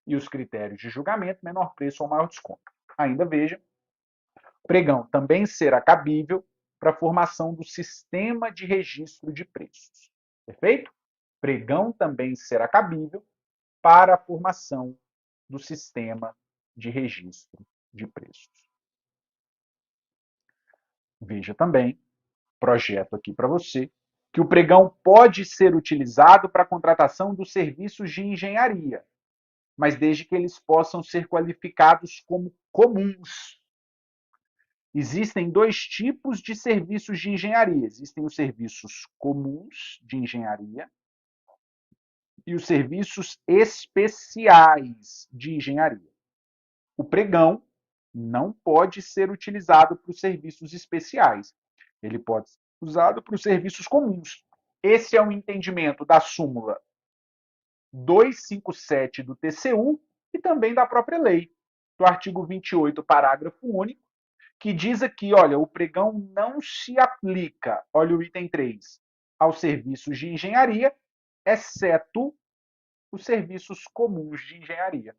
E os critérios de julgamento, menor preço ou maior desconto. Ainda veja, pregão também será cabível para a formação do sistema de registro de preços. Perfeito? Pregão também será cabível para a formação do sistema de registro de preços. Veja também, projeto aqui para você, que o pregão pode ser utilizado para a contratação dos serviços de engenharia, mas desde que eles possam ser qualificados como comuns. Existem 2 tipos de serviços de engenharia. Existem os serviços comuns de engenharia e os serviços especiais de engenharia. O pregão não pode ser utilizado para os serviços especiais. Ele pode ser usado para os serviços comuns. Esse é o entendimento da súmula 257 do TCU e também da própria lei, do artigo 28, parágrafo único, que diz aqui, olha, o pregão não se aplica, olha o item 3, aos serviços de engenharia, exceto os serviços comuns de engenharia.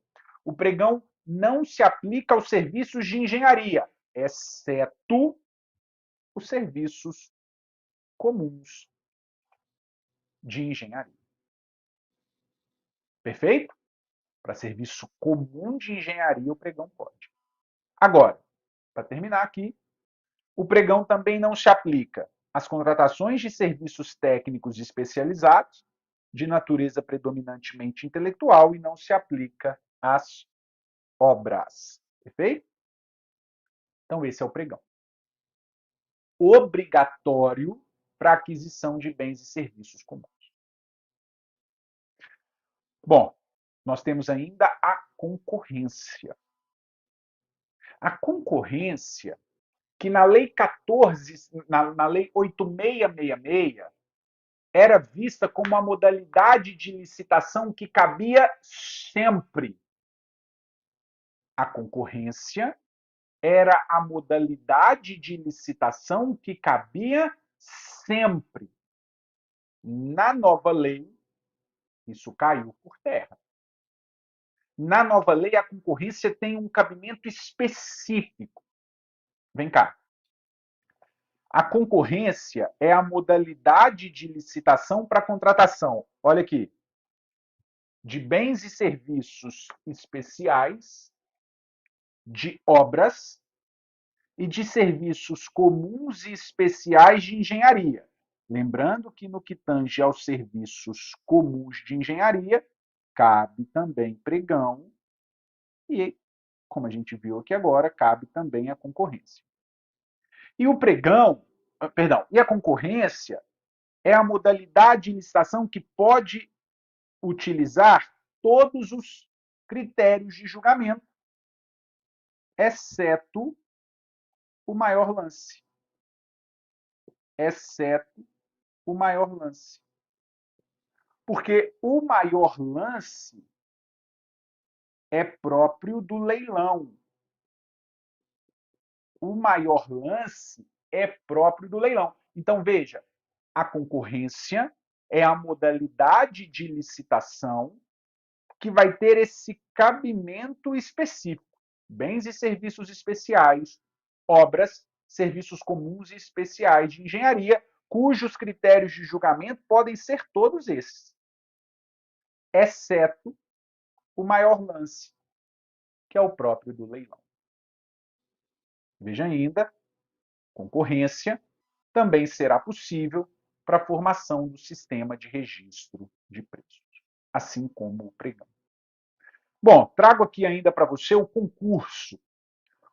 O pregão não se aplica aos serviços de engenharia, exceto os serviços comuns de engenharia. Perfeito? Para serviço comum de engenharia, o pregão pode. Agora, para terminar aqui, o pregão também não se aplica às contratações de serviços técnicos especializados, de natureza predominantemente intelectual, e não se aplica às obras. Perfeito? Então, esse é o pregão. Obrigatório para aquisição de bens e serviços comuns. Bom, nós temos ainda a concorrência. A concorrência, que na Lei 14, na Lei 8666, era vista como a modalidade de licitação que cabia sempre. A concorrência era a modalidade de licitação que cabia sempre. Na nova lei, isso caiu por terra. Na nova lei, a concorrência tem um cabimento específico. Vem cá. A concorrência é a modalidade de licitação para contratação. Olha aqui. De bens e serviços especiais, de obras e de serviços comuns e especiais de engenharia. Lembrando que no que tange aos serviços comuns de engenharia, cabe também pregão e, como a gente viu aqui agora, cabe também a concorrência. E o pregão, perdão, e a concorrência é a modalidade de licitação que pode utilizar todos os critérios de julgamento, exceto o maior lance. Exceto o maior lance. Porque o maior lance é próprio do leilão. O maior lance é próprio do leilão. Então, veja, a concorrência é a modalidade de licitação que vai ter esse cabimento específico. Bens e serviços especiais, obras, serviços comuns e especiais de engenharia, cujos critérios de julgamento podem ser todos esses, exceto o maior lance, que é o próprio do leilão. Veja ainda, concorrência também será possível para a formação do sistema de registro de preços, assim como o pregão. Bom, trago aqui ainda para você o concurso.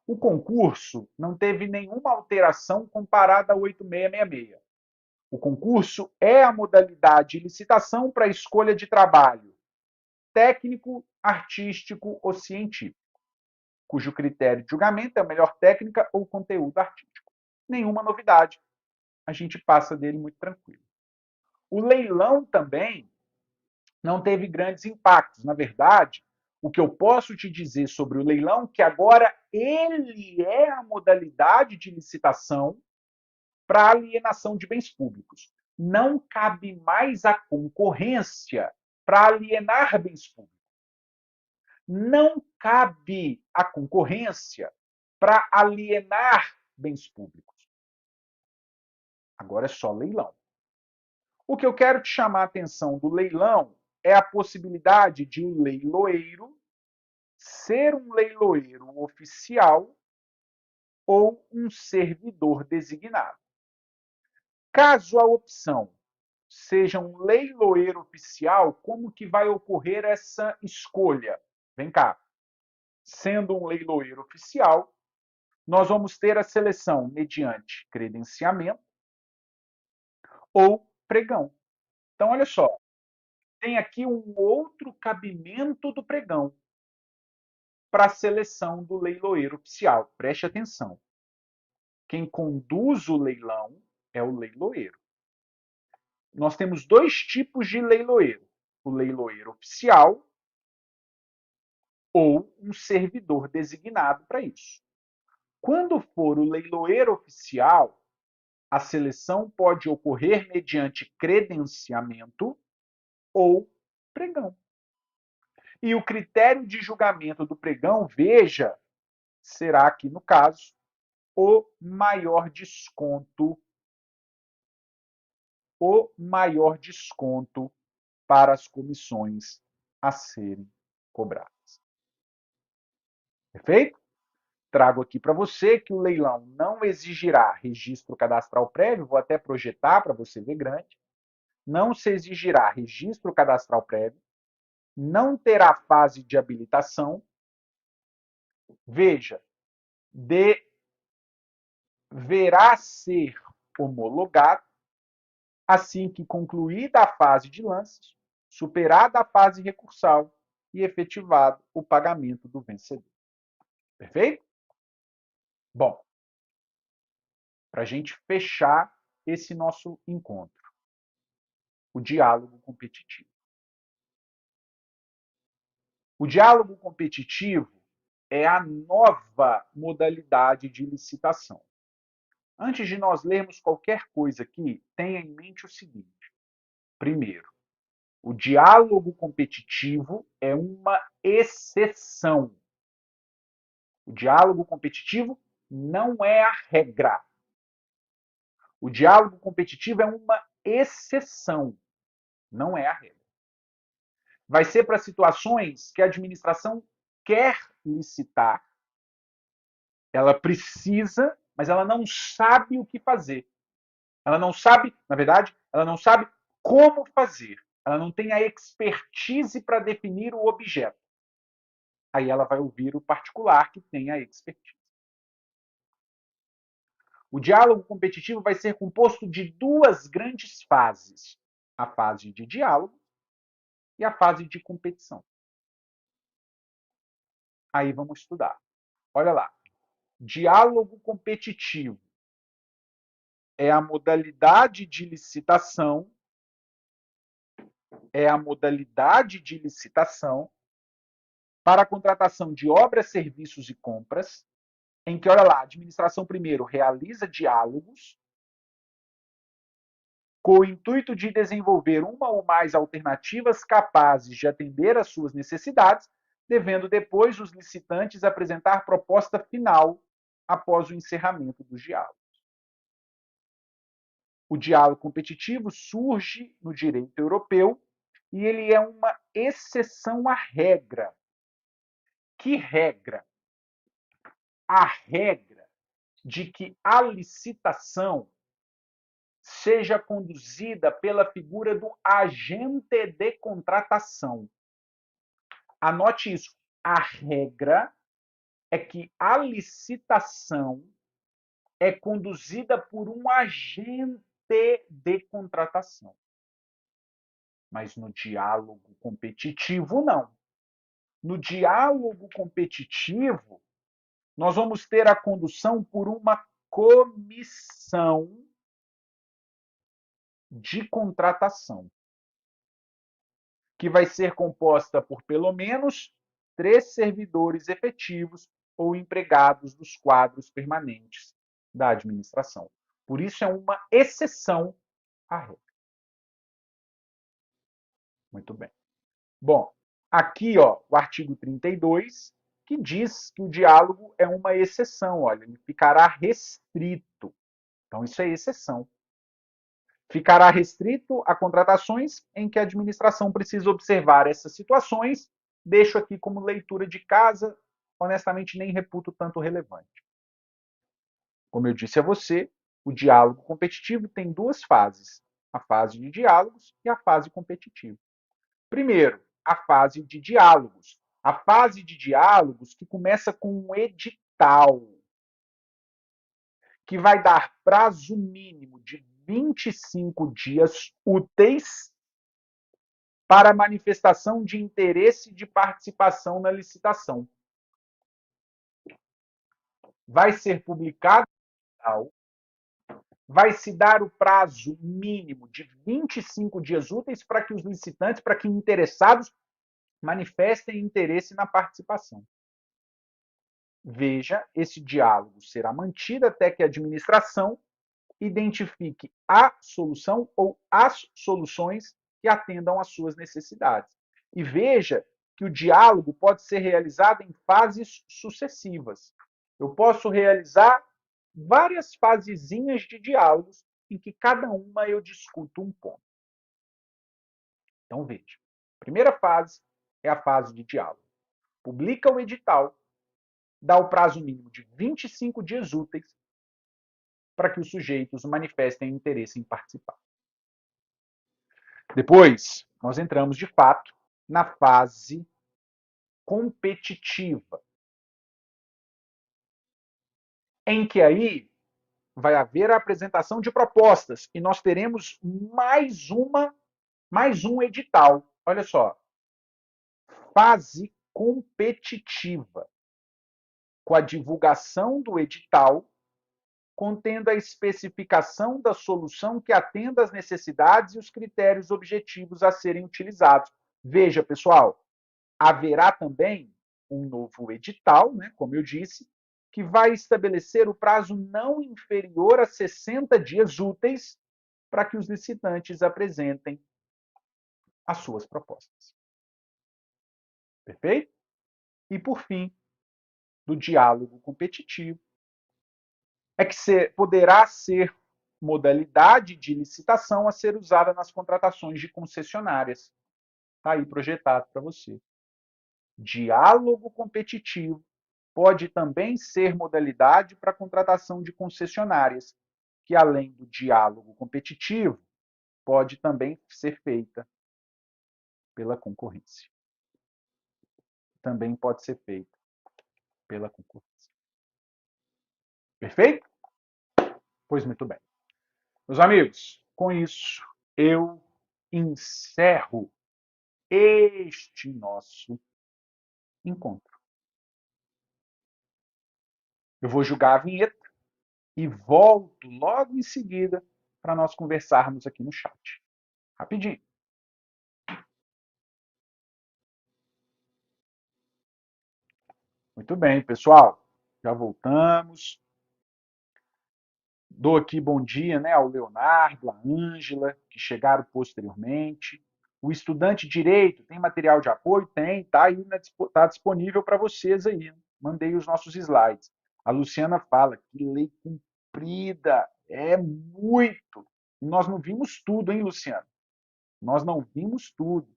O concurso não teve nenhuma alteração comparada ao 8666. O concurso é a modalidade de licitação para a escolha de trabalho técnico, artístico ou científico, cujo critério de julgamento é a melhor técnica ou conteúdo artístico. Nenhuma novidade. A gente passa dele muito tranquilo. O leilão também não teve grandes impactos. Na verdade, o que eu posso te dizer sobre o leilão é que agora ele é a modalidade de licitação para alienação de bens públicos. Não cabe mais a concorrência para alienar bens públicos. Não cabe a concorrência para alienar bens públicos. Agora é só leilão. O que eu quero te chamar a atenção do leilão é a possibilidade de um leiloeiro ser um leiloeiro oficial ou um servidor designado. Caso a opção seja um leiloeiro oficial, como que vai ocorrer essa escolha? Vem cá. Sendo um leiloeiro oficial, nós vamos ter a seleção mediante credenciamento ou pregão. Então, olha só, tem aqui um outro cabimento do pregão para a seleção do leiloeiro oficial. Preste atenção. Quem conduz o leilão é o leiloeiro. Nós temos dois tipos de leiloeiro: o leiloeiro oficial ou um servidor designado para isso. Quando for o leiloeiro oficial, a seleção pode ocorrer mediante credenciamento ou pregão. E o critério de julgamento do pregão, veja, será aqui, no caso, o maior desconto para as comissões a serem cobradas. Perfeito? Trago aqui para você que o leilão não exigirá registro cadastral prévio, vou até projetar para você ver grande. Não se exigirá registro cadastral prévio, não terá fase de habilitação. Veja, deverá ser homologado assim que concluída a fase de lances, superada a fase recursal e efetivado o pagamento do vencedor. Perfeito? Bom, para a gente fechar esse nosso encontro, o diálogo competitivo. O diálogo competitivo é a nova modalidade de licitação. Antes de nós lermos qualquer coisa aqui, tenha em mente o seguinte. Primeiro, o diálogo competitivo é uma exceção. O diálogo competitivo não é a regra. O diálogo competitivo é uma exceção, não é a regra. Vai ser para situações que a administração quer licitar, ela precisa, mas ela não sabe o que fazer. Ela não sabe, na verdade, ela não sabe como fazer. Ela não tem a expertise para definir o objeto. Aí ela vai ouvir o particular que tem a expertise. O diálogo competitivo vai ser composto de duas grandes fases: a fase de diálogo e a fase de competição. Aí vamos estudar. Olha lá. Diálogo competitivo é a modalidade de licitação para a contratação de obras, serviços e compras, em que, olha lá, a administração primeiro realiza diálogos com o intuito de desenvolver uma ou mais alternativas capazes de atender às suas necessidades, devendo depois os licitantes apresentar proposta final após o encerramento dos diálogos. O diálogo competitivo surge no direito europeu e ele é uma exceção à regra. Que regra? A regra de que a licitação seja conduzida pela figura do agente de contratação. Anote isso. A regra é que a licitação é conduzida por um agente de contratação. Mas no diálogo competitivo, não. No diálogo competitivo, nós vamos ter a condução por uma comissão de contratação, que vai ser composta por pelo menos 3 servidores efetivos ou empregados dos quadros permanentes da administração. Por isso é uma exceção à regra. Muito bem. Bom, aqui, ó, o artigo 32, que diz que o diálogo é uma exceção, olha, ele ficará restrito. Então, isso é exceção. Ficará restrito a contratações em que a administração precisa observar essas situações. Deixo aqui como leitura de casa, honestamente nem reputo tanto relevante. Como eu disse a você, o diálogo competitivo tem duas fases: a fase de diálogos e a fase competitiva. Primeiro, a fase de diálogos. A fase de diálogos que começa com um edital, que vai dar prazo mínimo de 25 dias úteis para manifestação de interesse de participação na licitação. Vai ser publicado, vai se dar o prazo mínimo de 25 dias úteis para que os licitantes, para que interessados manifestem interesse na participação. Veja, esse diálogo será mantido até que a administração identifique a solução ou as soluções que atendam às suas necessidades. E veja que o diálogo pode ser realizado em fases sucessivas. Eu posso realizar várias fasezinhas de diálogos em que cada uma eu discuto um ponto. Então, veja. A primeira fase é a fase de diálogo. Publica o edital, dá o prazo mínimo de 25 dias úteis para que os sujeitos manifestem interesse em participar. Depois, nós entramos, de fato, na fase competitiva, em que aí vai haver a apresentação de propostas e nós teremos mais um edital. Olha só, fase competitiva, com a divulgação do edital, contendo a especificação da solução que atenda às necessidades e os critérios objetivos a serem utilizados. Veja, pessoal, haverá também um novo edital, né, como eu disse, que vai estabelecer o prazo não inferior a 60 dias úteis para que os licitantes apresentem as suas propostas. Perfeito? E, por fim, do diálogo competitivo, é que poderá ser modalidade de licitação a ser usada nas contratações de concessionárias. Está aí projetado para você. Diálogo competitivo pode também ser modalidade para contratação de concessionárias, que além do diálogo competitivo, pode também ser feita pela concorrência. Também pode ser feita pela concorrência. Perfeito? Pois muito bem. Meus amigos, com isso eu encerro este nosso encontro. Eu vou jogar a vinheta e volto logo em seguida para nós conversarmos aqui no chat. Rapidinho. Muito bem, pessoal. Já voltamos. Dou aqui bom dia, né, ao Leonardo, à Ângela, que chegaram posteriormente. O estudante de direito tem material de apoio? Tem, tá aí, tá disponível para vocês aí. Mandei os nossos slides. A Luciana fala que lei cumprida é muito. E nós não vimos tudo, hein, Luciana? Nós não vimos tudo.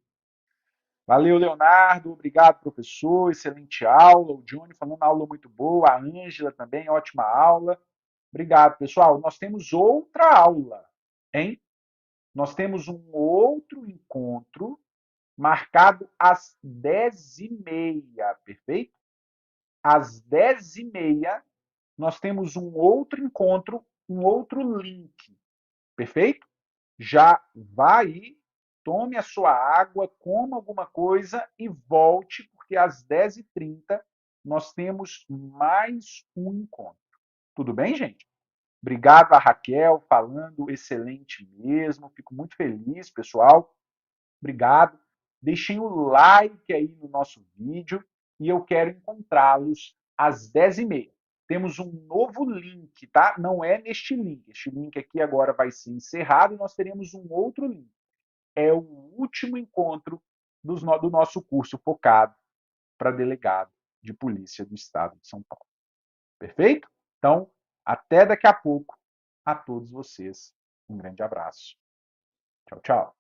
Valeu, Leonardo. Obrigado, professor. Excelente aula. O Johnny falando aula muito boa. A Ângela também, ótima aula. Obrigado, pessoal. Nós temos outra aula, hein? Nós temos um outro encontro marcado às 10h30, perfeito? Às 10h30, nós temos um outro encontro, um outro link, perfeito? Já vá aí, tome a sua água, coma alguma coisa e volte, porque às 10h30 nós temos mais um encontro. Tudo bem, gente? Obrigado a Raquel, falando excelente mesmo. Fico muito feliz, pessoal. Obrigado. Deixem o like aí no nosso vídeo e eu quero encontrá-los às 10h30. Temos um novo link, tá? Não é neste link. Este link aqui agora vai ser encerrado e nós teremos um outro link. É o último encontro do nosso curso focado para delegado de polícia do Estado de São Paulo. Perfeito? Então, até daqui a pouco. A todos vocês, um grande abraço. Tchau, tchau.